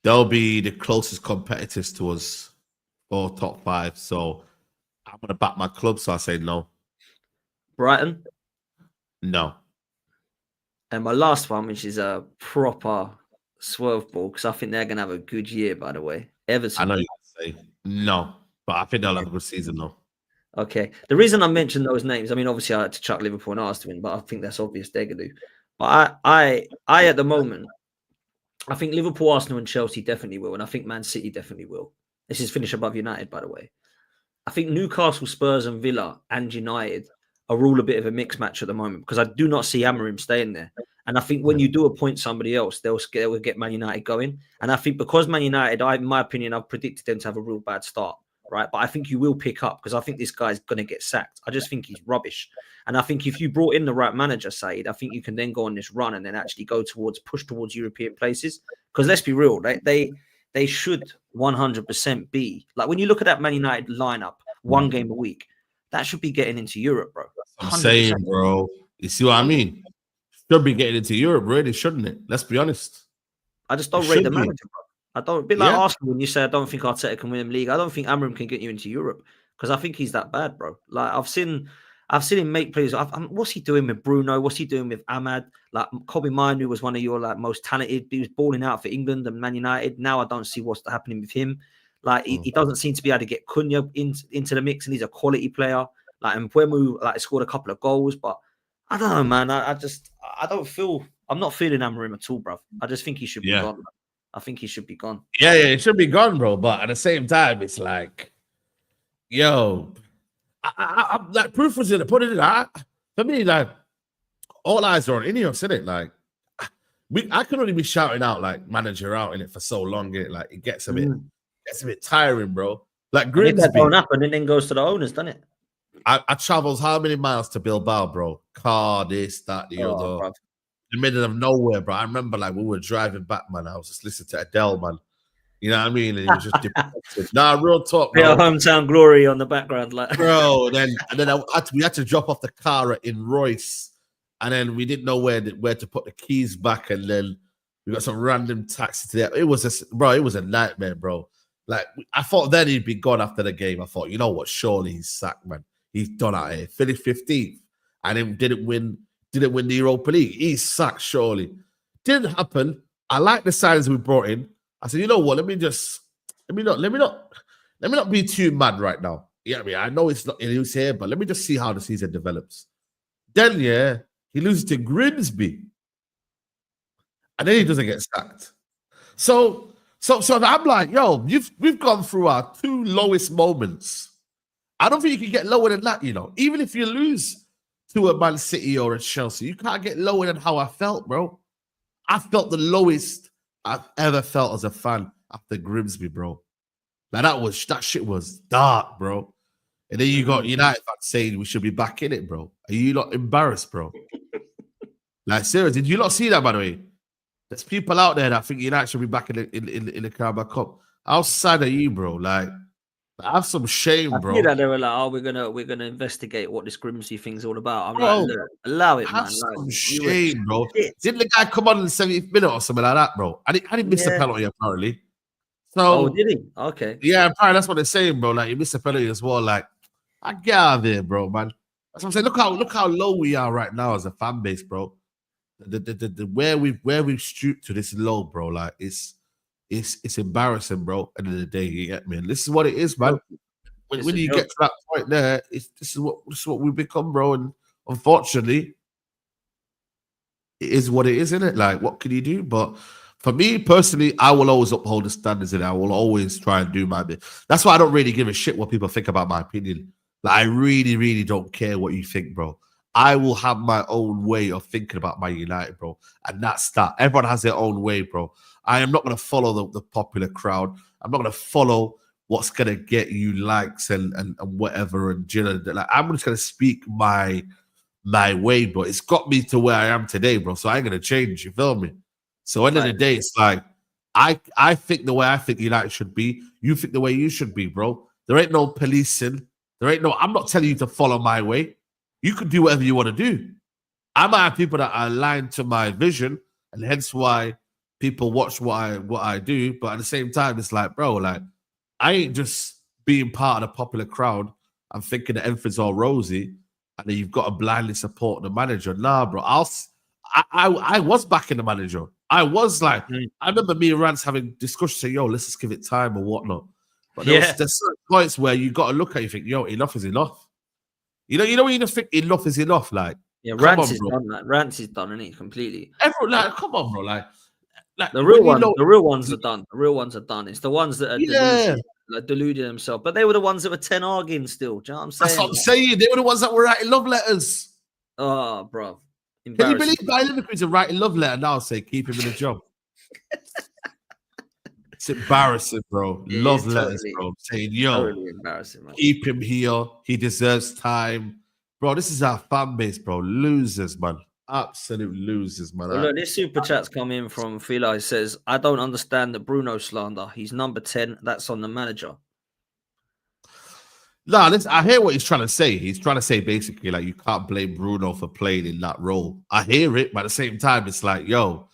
They'll be the closest competitors to us or top 5. So I'm gonna back my club, so I say no. Brighton. No. And my last one, which is a proper swerve ball, because I think they're going to have a good year, by the way. Everton. I know you're going to say no, but I think they'll have a good season, though. Okay. The reason I mentioned those names, I mean, obviously I had to chuck Liverpool and Arsenal in, but I think that's obvious they're going to do. But I at the moment, I think Liverpool, Arsenal, and Chelsea definitely will, and I think Man City definitely will. This is finish above United, by the way. I think Newcastle, Spurs, and Villa and United are all a bit of a mixed match at the moment because I do not see Amorim staying there. And I think when you do appoint somebody else, they'll get Man United going. And I think because Man United, in my opinion, I've predicted them to have a real bad start, right? But I think you will pick up because I think this guy's going to get sacked. I just think he's rubbish. And I think if you brought in the right manager, Said, I think you can then go on this run and then actually push towards European places. Because let's be real, they should 100% be like when you look at that Man United lineup, one game a week, that should be getting into Europe, bro. 100%. I'm saying, bro. You see what I mean? Should be getting into Europe, really, shouldn't it? Let's be honest. I just don't rate the manager, bro. I don't. A bit like Arsenal when you say I don't think Arteta can win the league. I don't think Amorim can get you into Europe because I think he's that bad, bro. Like I've seen him make plays. What's he doing with Bruno? What's he doing with Ahmad? Like Kobe Manu was one of your most talented. He was balling out for England and Man United. Now I don't see what's happening with him. Like he doesn't seem to be able to get Cunha into the mix, and he's a quality player. Like and Mbeumo like scored a couple of goals, but I don't know, man. I'm not feeling Amorim at all, bro. I just think he should be gone. I think he should be gone. Yeah, it should be gone, bro. But at the same time, it's like, yo, I like proof was in it. Put it in. For me, like all eyes are on Ineos, isn't it? Like I can only be shouting out like manager out in it for so long. It gets a bit tiring, bro. Like Grimsby, that don't happen, and then goes to the owners, doesn't it? I travels how many miles to Bilbao, bro? Car, this, that, the other. Bro. In the middle of nowhere, bro. I remember like we were driving back, man. I was just listening to Adele, man. You know what I mean? And it was just depressing. Nah, real talk, bro. Yeah, hometown glory on the background, like bro. And then we had to drop off the car in Royce, and then we didn't know where to put the keys back, and then we got some random taxi to there. It was a nightmare, bro. Like I thought then he'd be gone after the game. I thought, you know what? Surely he's sacked, man. He's done out here. Finished 15th, and then didn't win the Europa League. He's sacked, surely. Didn't happen. I like the signings we brought in. I said, you know what? Let me not be too mad right now. Yeah, I know it's not in here, but let me just see how the season develops. Then, he loses to Grimsby, and then he doesn't get sacked. So I'm like, yo, we've gone through our two lowest moments. I don't think you can get lower than that, you know. Even if you lose to a Man City or a Chelsea, you can't get lower than how I felt, bro. I felt the lowest I've ever felt as a fan after Grimsby, bro. Like that shit was dark, bro. And then you got United fans saying we should be back in it, bro. Are you not embarrassed, bro? Like, seriously, did you not see that, by the way? There's people out there that think United should be back in the Carabao Cup. How sad are you, bro? Like, have some shame, bro. I that they were like, "Oh, we're gonna investigate what this Grimsby thing's all about." I'm like, "Look, allow it, have man." Some like, shame, bro. Didn't the guy come on in the 70th minute or something like that, bro? I didn't miss the penalty apparently. So, did he? Okay. Yeah, apparently that's what they're saying, bro. Like, he missed the penalty as well. Like, I get out of there, bro, man. That's what I'm saying. Look how low we are right now as a fan base, bro. The where we've stooped to this low, bro. Like, it's embarrassing, bro. End of the day, you get me. And this is what it is, man. When you get to that point there, this is what we become, bro. And unfortunately, it is what it is, isn't it? Like, what can you do? But for me personally, I will always uphold the standards, and I will always try and do my bit. That's why I don't really give a shit what people think about my opinion. Like, I really, really don't care what you think, bro. I will have my own way of thinking about my United, bro. And that's that. Everyone has their own way, bro. I am not going to follow the popular crowd. I'm not going to follow what's going to get you likes and whatever. And like, I'm just going to speak my way, bro. It's got me to where I am today, bro. So I ain't going to change. You feel me? So end of the day, it's like, I think the way I think United should be. You think the way you should be, bro. There ain't no policing. I'm not telling you to follow my way. You can do whatever you want to do. I might have people that are aligned to my vision, and hence why people watch what I do. But at the same time, it's like, bro, like, I ain't just being part of the popular crowd and thinking that everything's all rosy and then you've got to blindly support the manager. Nah, bro. I was backing the manager. I was like, I remember me and Rance having discussions saying, yo, let's just give it time or whatnot. But there's certain points where you got to look at it and think, yo, enough is enough. You know when you just think enough is enough, like, Rance is done, like, Rance is done, isn't he? Completely. Everyone, like, come on, bro. Like the real ones are done. The real ones are done. It's the ones that are deluding themselves. But they were the ones that were 10 arguing still. Do you know what I'm saying? That's what I'm saying. They were the ones that were writing love letters. Oh, bro. Can you believe Bayer Leverkusen writing love letter now say keep him in a job? It's embarrassing, bro. Love letters, bro. Saying, yo, totally embarrassing, man. Keep him here. He deserves time. Bro, this is our fan base, bro. Losers, man. Absolute losers, man. Well, look, this super chat's come in from Fila. He says, I don't understand the Bruno slander. He's number 10. That's on the manager. No, I hear what he's trying to say. He's trying to say basically like you can't blame Bruno for playing in that role. I hear it, but at the same time, it's like, yo,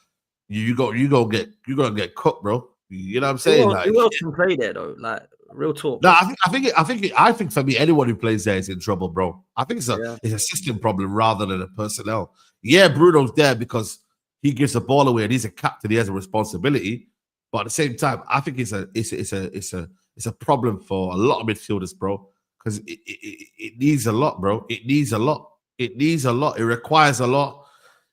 you gonna get cooked, bro. You know what I'm saying? Who else can play there though? Like, real talk. No, I think for me, anyone who plays there is in trouble, bro. I think it's a system problem rather than a personnel. Yeah, Bruno's there because he gives the ball away and he's a captain. He has a responsibility, but at the same time, I think it's it's a problem for a lot of midfielders, bro. Because it needs a lot, bro. It needs a lot. It needs a lot. It requires a lot.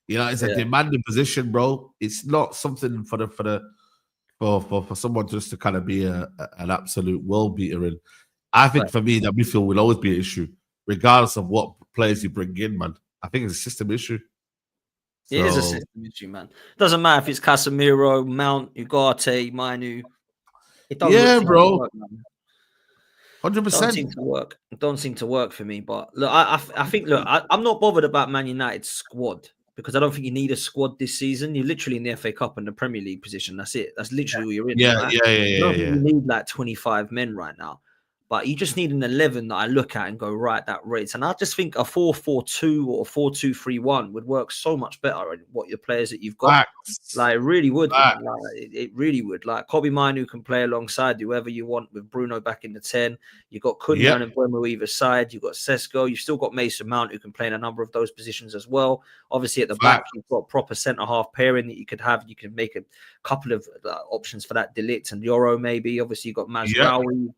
It's a demanding position, bro. It's not something for someone just to kind of be an absolute world beater. And I think for me, that midfield will always be an issue, regardless of what players you bring in, man. I think it's a system issue. It is a system issue, man. Doesn't matter if it's Casemiro, Mount, Ugarte, Manu. It doesn't bro. 100%. Don't seem to work for me. But look, I think I'm not bothered about Man United's squad because I don't think you need a squad this season. You're literally in the FA Cup and the Premier League position. That's it. That's literally all you're in. You need like 25 men right now. But you just need an 11 that I look at and go, right, that rates. And I just think a 4-4-2 or a 4-2-3-1 would work so much better in what your players that you've got. Like, it really would. Like, it really would. Like, Kobe Manu can play alongside whoever you want with Bruno back in the 10. You've got Cunha and Buemo either side. You've got Sesko. You've still got Mason Mount who can play in a number of those positions as well. Obviously, at the back, you've got proper centre-half pairing that you could have. You can make a couple of options for that. De Ligt and Yoro, maybe. Obviously, you've got Mazraoui.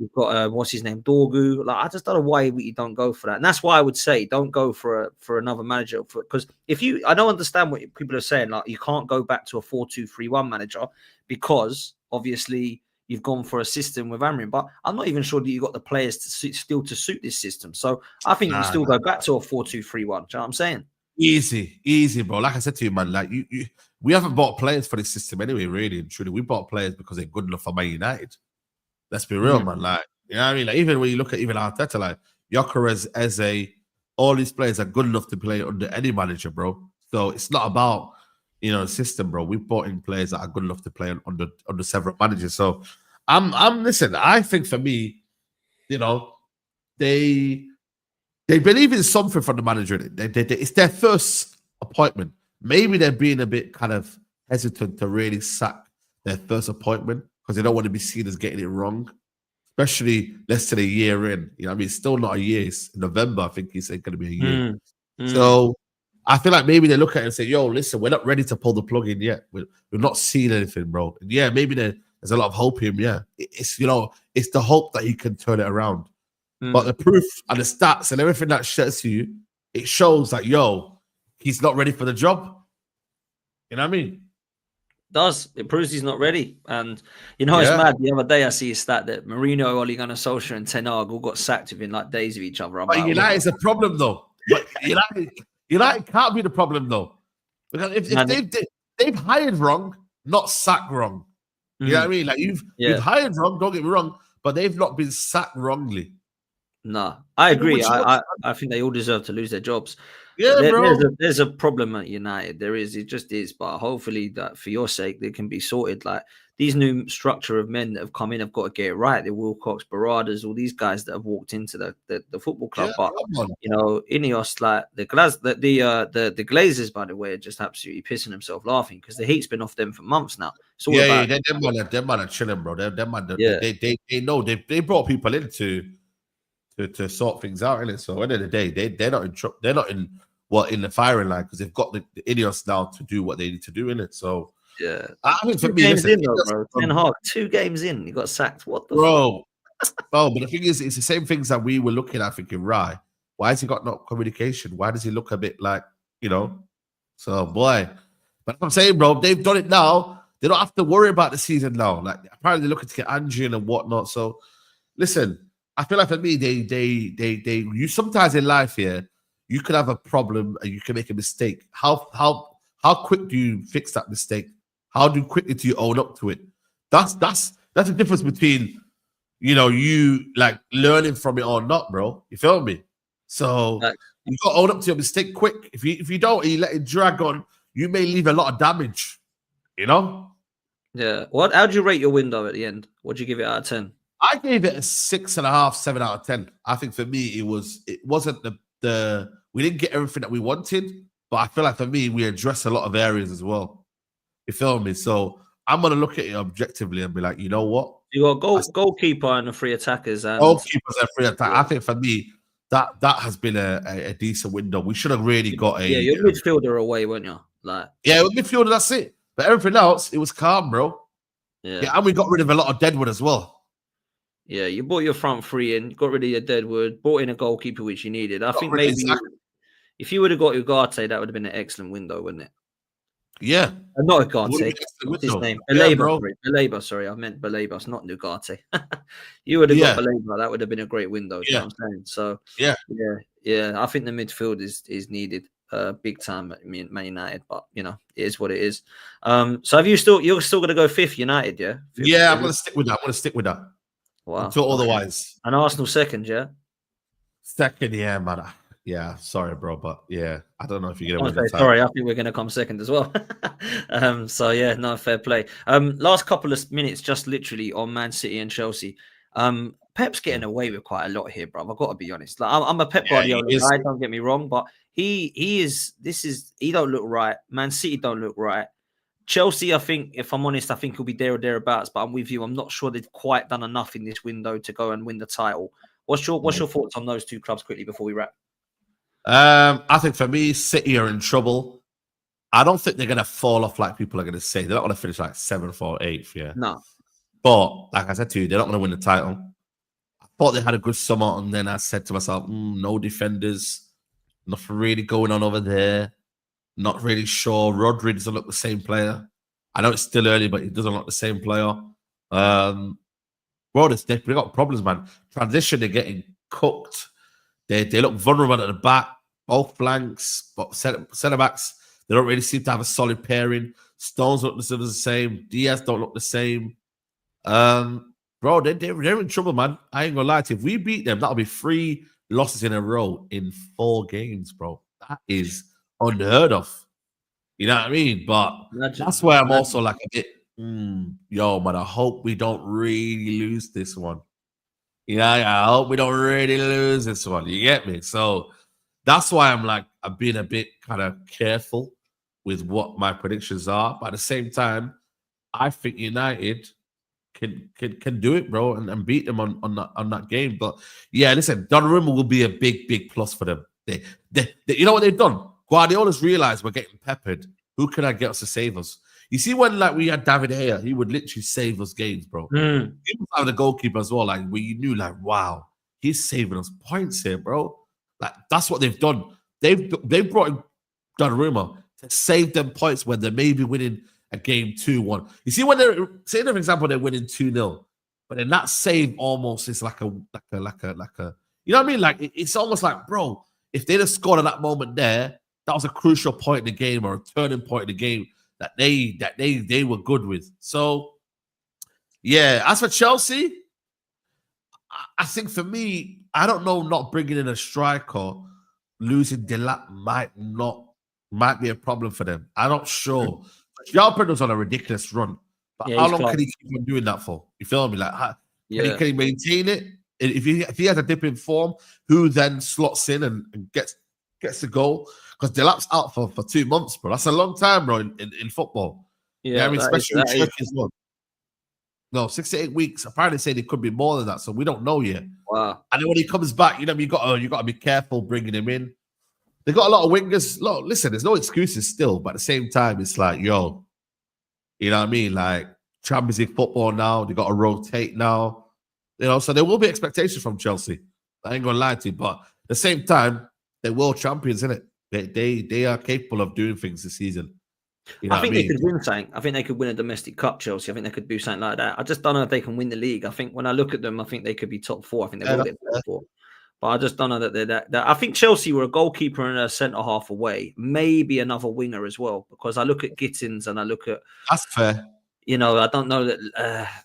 You've got what's his name, Dorgu. Like, I just don't know why you don't go for that, and that's why I would say don't go for another manager. Because I don't understand what people are saying. Like, you can't go back to a 4-2-3-1 manager because obviously you've gone for a system with Amorim. But I'm not even sure that you got the players to suit this system. So I think you still go back to a 4-2-3-1. Do you know what I'm saying? Easy, bro. Like I said to you, man. Like we haven't bought players for this system anyway. Really and truly, we bought players because they're good enough for Man United. Let's be real, man. Like, you know what I mean? Like, even when you look at even Arteta, like Gyökeres, all these players are good enough to play under any manager, bro. So it's not about system, bro. We've bought in players that are good enough to play under several managers. So listen. I think for me, they believe in something from the manager. It's their first appointment. Maybe they're being a bit kind of hesitant to really sack their first appointment because they don't want to be seen as getting it wrong, especially less than a year in. I mean, it's still not a year. It's November, I think he's going to be a year. So I feel like maybe they look at it and say, yo, listen, we're not ready to pull the plug in yet. We're not seeing anything, bro. And yeah, maybe there's a lot of hope in him, yeah. It's the hope that he can turn it around. But the proof and the stats and everything that shows you, it shows that, yo, he's not ready for the job. You know what I mean? It proves he's not ready. And it's mad. The other day I see a stat that Mourinho, Ole Gunnar Solskjaer and Ten Hag all got sacked within like days of each other. But United's a problem though. But United can't be the problem though. Because if they've hired wrong, not sacked wrong. You know what I mean? Like you've hired wrong, don't get me wrong, but they've not been sacked wrongly. No, I agree. I think they all deserve to lose their jobs. Yeah, bro. There's a problem at United. There is. It just is. But hopefully, that for your sake, they can be sorted. Like these new structure of men that have come in have got to get it right. The Wilcox, Baradas, all these guys that have walked into the football club. But Ineos, like the Glazers, by the way, are just absolutely pissing themselves laughing because the heat's been off them for months now. It's all about them man are chilling, bro. They know they brought people in to sort things out, innit? So at the end of the day, they're not in the firing line because they've got the Ineos now to do what they need to do, innit? So yeah, I mean, for me, 2 games in, he got sacked. What the bro? But the thing is, it's the same things that we were looking at, thinking, right? Why has he got no communication? Why does he look a bit like, So boy, but I'm saying, bro, they've done it now. They don't have to worry about the season now. Like apparently, they're looking to get Angie and whatnot. So listen. I feel like for me, you sometimes in life here, you can have a problem and you can make a mistake. How quick do you fix that mistake? How quickly do you own up to it? That's the difference between you like learning from it or not, bro. You feel me? So you got to own up to your mistake quick. If you don't, and you let it drag on, you may leave a lot of damage. Yeah. How do you rate your window at the end? What do you give it out of 10? I gave it a 6.5, 7 out of 10. I think for me, it wasn't the we didn't get everything that we wanted, but I feel like for me, we addressed a lot of areas as well. You feel me? So I'm gonna look at it objectively and be like, you know what? You got goalkeeper and the 3 attackers. Goalkeepers and 3 attackers. I think for me, that has been a decent window. We should have really got a your midfielder away, weren't you? With midfielder, that's it. But everything else, it was calm, bro. Yeah, and we got rid of a lot of deadwood as well. Yeah, you bought your front three in, got rid of your Deadwood, bought in a goalkeeper which you needed. I think maybe if you would have got Ugarte, that would have been an excellent window, wouldn't it? Yeah. Not Ugarte. What's his name? Baleba, sorry. I meant Baleba. It's not Ugarte. You would have got Baleba. That would have been a great window. You know what I'm saying? So, yeah. I think the midfield is needed big time at Man United, but, you know, it is what it is. So you're still going to go fifth United, yeah? Fifth, yeah, I'm going to stick with that. Wow. Until otherwise. And Arsenal second, yeah? Second, yeah, man. Yeah, sorry, bro, but yeah, I don't know if you're gonna win the title. Sorry, I think we're gonna come second as well. So yeah, no, fair play. Last couple of minutes, just literally on Man City and Chelsea. Pep's getting away with quite a lot here, bro. I've got to be honest. Like, I'm a Pep Guardiola guy. Don't get me wrong, but he is. He don't look right. Man City don't look right. Chelsea, I think, if I'm honest, I think he'll be there or thereabouts. But I'm with you. I'm not sure they've quite done enough in this window to go and win the title. What's your thoughts on those two clubs quickly before we wrap? I think for me, City are in trouble. I don't think they're going to fall off like people are going to say. They're not going to finish like 7th or 8th, yeah. No. But like I said to you, they're not going to win the title. I thought they had a good summer, and then I said to myself, no defenders, nothing really going on over there. Not really sure. Rodri doesn't look the same player. I know it's still early, but he doesn't look the same player. Bro, they've got problems, man. Transition, they're getting cooked. They look vulnerable at the back, both flanks, but centre backs. They don't really seem to have a solid pairing. Stones look the same. Diaz don't look the same. Bro, they're in trouble, man. I ain't gonna lie to you. If we beat them, that'll be 3 losses in a row in 4 games, bro. That is unheard of. You know what I mean? But that's where I'm also like a bit, yo, man, I hope we don't really lose this one. You know, I hope we don't really lose this one. You get me? So that's why I'm being a bit kind of careful with what my predictions are. But at the same time, I think United can do it, bro, and beat them on that game. But yeah, listen, Donnarumma will be a big plus for them. They you know what they've done? Guardiola's realized we're getting peppered. Who can I get us to save us? You see, when like we had David Gea, he would literally save us games, bro. He was having the goalkeeper as well, like where you knew, like, wow, he's saving us points here, bro. Like that's what they've done. They've brought in Donnarumma to save them points when they may be winning a game 2-1. You see, when they're say, for example, they're winning 2-0, but then that save almost is like a you know what I mean? Like it's almost like, bro, if they'd have scored at that moment there, that was a crucial point in the game or a turning point in the game that they were good with. So, yeah. As for Chelsea, I think for me, I don't know. Not bringing in a striker, losing Delap might be a problem for them. I'm not sure. João Pedro's on a ridiculous run, but how long can he keep on doing that for? You feel me? Like, can he maintain it? If he has a dip in form, who then slots in and gets the goal? Because Delap's out for 2 months, bro. That's a long time, bro, in football. Yeah, I mean, especially in Turkey as well. No, 6 to 8 weeks. Apparently, saying it could be more than that, so we don't know yet. Wow. And then when he comes back, you know, you got to be careful bringing him in. They got a lot of wingers. Look, listen, there's no excuses still, but at the same time, it's like, yo, you know what I mean? Like Champions League football now, they got to rotate now. You know, so there will be expectations from Chelsea. I ain't gonna lie to you, but at the same time, they're world champions, isn't it? They are capable of doing things this season. You know I think they could win something. I think they could win a domestic cup, Chelsea. I think they could do something like that. I just don't know if they can win the league. I think when I look at them, I think they could be top 4. I think they will get top 4. But I just don't know that they're that. I think Chelsea were a goalkeeper and a centre half away, maybe another winger as well. Because I look at Gittins and I look at that's fair. You know, I don't know that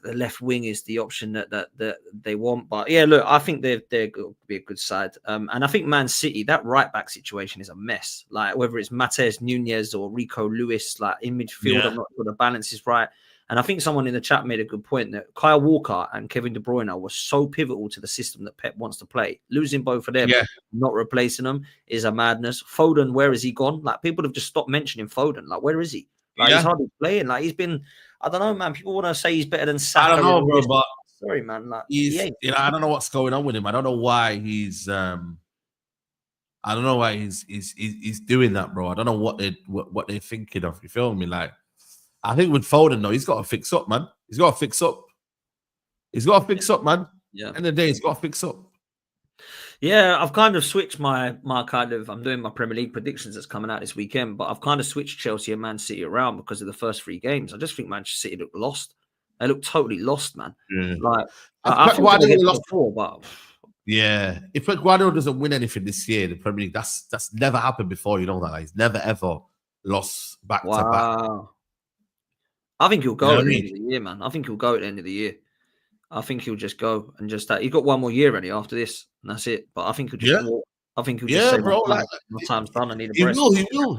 the left wing is the option that they want. But yeah, look, I think they're going to be a good side. And I think Man City, that right back situation is a mess. Like whether it's Matheus Nunes or Rico Lewis, like in midfield, I'm not sure the balance is right. And I think someone in the chat made a good point that Kyle Walker and Kevin De Bruyne were so pivotal to the system that Pep wants to play. Losing both of them, not replacing them, is a madness. Foden, where has he gone? Like people have just stopped mentioning Foden. Like where is he? Like he's hardly playing. Like he's been. I don't know, man. People want to say he's better than Saka. I don't know, bro, but sorry, man. Like I don't know what's going on with him. I don't know why he's. I don't know why he's doing that, bro. I don't know what they're thinking of. You feel me? Like, I think with Foden, though, he's got to fix up, man. He's got to fix up, man. End of the day, it's got to fix up. Yeah, I've kind of switched my kind of. I'm doing my Premier League predictions that's coming out this weekend, but I've kind of switched Chelsea and Man City around because of the first 3 games. I just think Manchester City looked lost. They looked totally lost, man. Yeah. Like I think they get lost before, but yeah, if Guardiola doesn't win anything this year, the Premier League, that's never happened before. You know that he's never ever lost back to back. I think he'll go at the end of the year, man. I think he'll go at the end of the year. I think he'll just go and just that. He's got 1 more year only after this, and that's it. But I think he'll just walk. I think he'll just say, bro, my time's done. I need a break.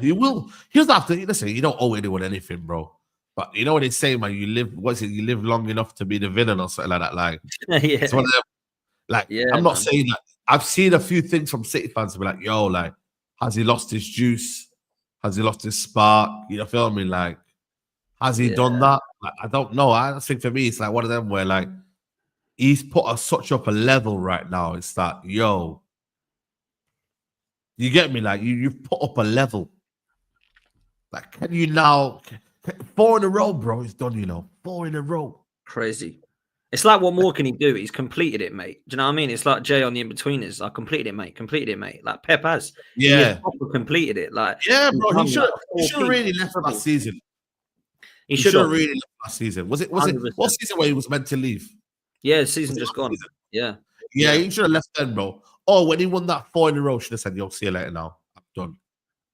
He will. He doesn't have to. Listen, you don't owe anyone anything, bro. But you know what they say, man. You live long enough to be the villain or something like that. Like, it's one of them. Like, I'm not saying that. I've seen a few things from City fans to be like, yo, like, has he lost his juice? Has he lost his spark? You know, feel me? Like, has he done that? Like, I don't know. I think for me, it's like one of them where, like, he's put us such up a level right now. It's that, yo, you get me? Like, you've put up a level. Like, can you now... 4 in a row, bro. He's done, 4 in a row. Crazy. It's like, what more can he do? He's completed it, mate. Do you know what I mean? It's like Jay on the in-betweeners. I completed it, mate. Completed it, mate. Like Pep has. Yeah. He has completed it. Like, yeah, bro. He should have really left last season. He should have really left last season. Was it what season where he was meant to leave? Yeah, the season just gone. Season? Yeah. Yeah, he should have left then, bro. Oh, when he won that 4 in a row, should have said, yo, see you later now. I'm done.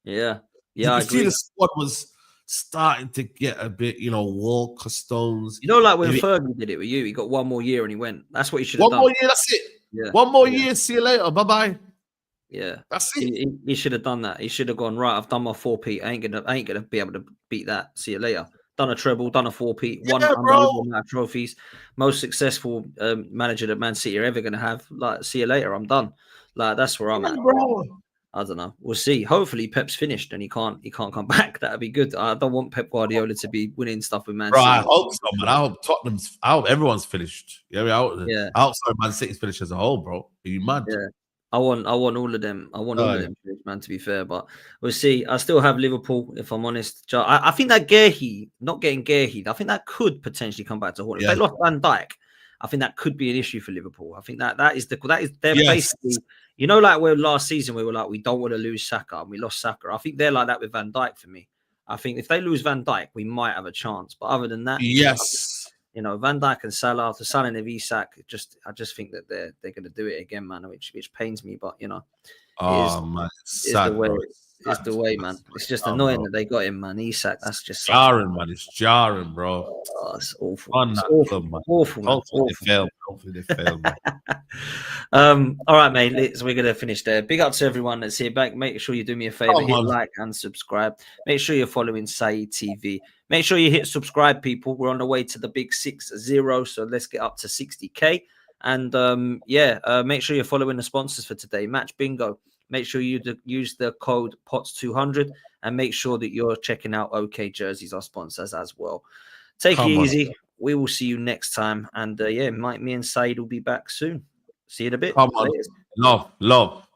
Yeah. Yeah, you see the squad was starting to get a bit, Walker, Stones. Like when Fergie did it with you, he got 1 more year and he went. That's what he should have done. 1 more year, that's it. Yeah. 1 more year, see you later. Bye-bye. Yeah. That's it. He should have done that. He should have gone, right, I've done my 4-peat. I ain't gonna be able to beat that. See you later. Done a treble, done a 4-peat, won unbelievable amount of trophies. Most successful manager that Man City are ever gonna have. Like, see you later, I'm done. Like, that's where I'm at. Bro. I don't know. We'll see. Hopefully Pep's finished and he can't come back. That'd be good. I don't want Pep Guardiola to be winning stuff with Man City. I hope so, man. I hope everyone's finished. Outside Man City's finished as a whole, bro. Are you mad? Yeah. I want all of them. I want all of them, man, to be fair. But we'll see. I still have Liverpool, if I'm honest. I think that Guehi, not getting Guehi, I think that could potentially come back to haunt. If they lost Van Dijk, I think that could be an issue for Liverpool. I think they're basically, like where last season we were like, we don't want to lose Saka and we lost Saka. I think they're like that with Van Dijk for me. I think if they lose Van Dijk, we might have a chance. But other than that, Van Dijk and Salah, after signing of Isak, I just think that they're going to do it again, man, which pains me. But man, it's the way, man. It's just annoying that they got him, man. Isak, that's just jarring, man. It's jarring, bro. Oh, it's awful. Awful, man. Hopefully they fail, man. All right, mate. We're gonna finish there. Big up to everyone that's here back. Make sure you do me a favor, hit like and subscribe. Make sure you're following Saeed TV. Make sure you hit subscribe, people. We're on the way to the big 60, so let's get up to 60k. And make sure you're following the sponsors for today. Match Bingo. Make sure you use the code POTS200 and make sure that you're checking out OK Jerseys, our sponsors as well. Take it easy. We will see you next time. And me and Saeed will be back soon. See you in a bit. Come on. Love.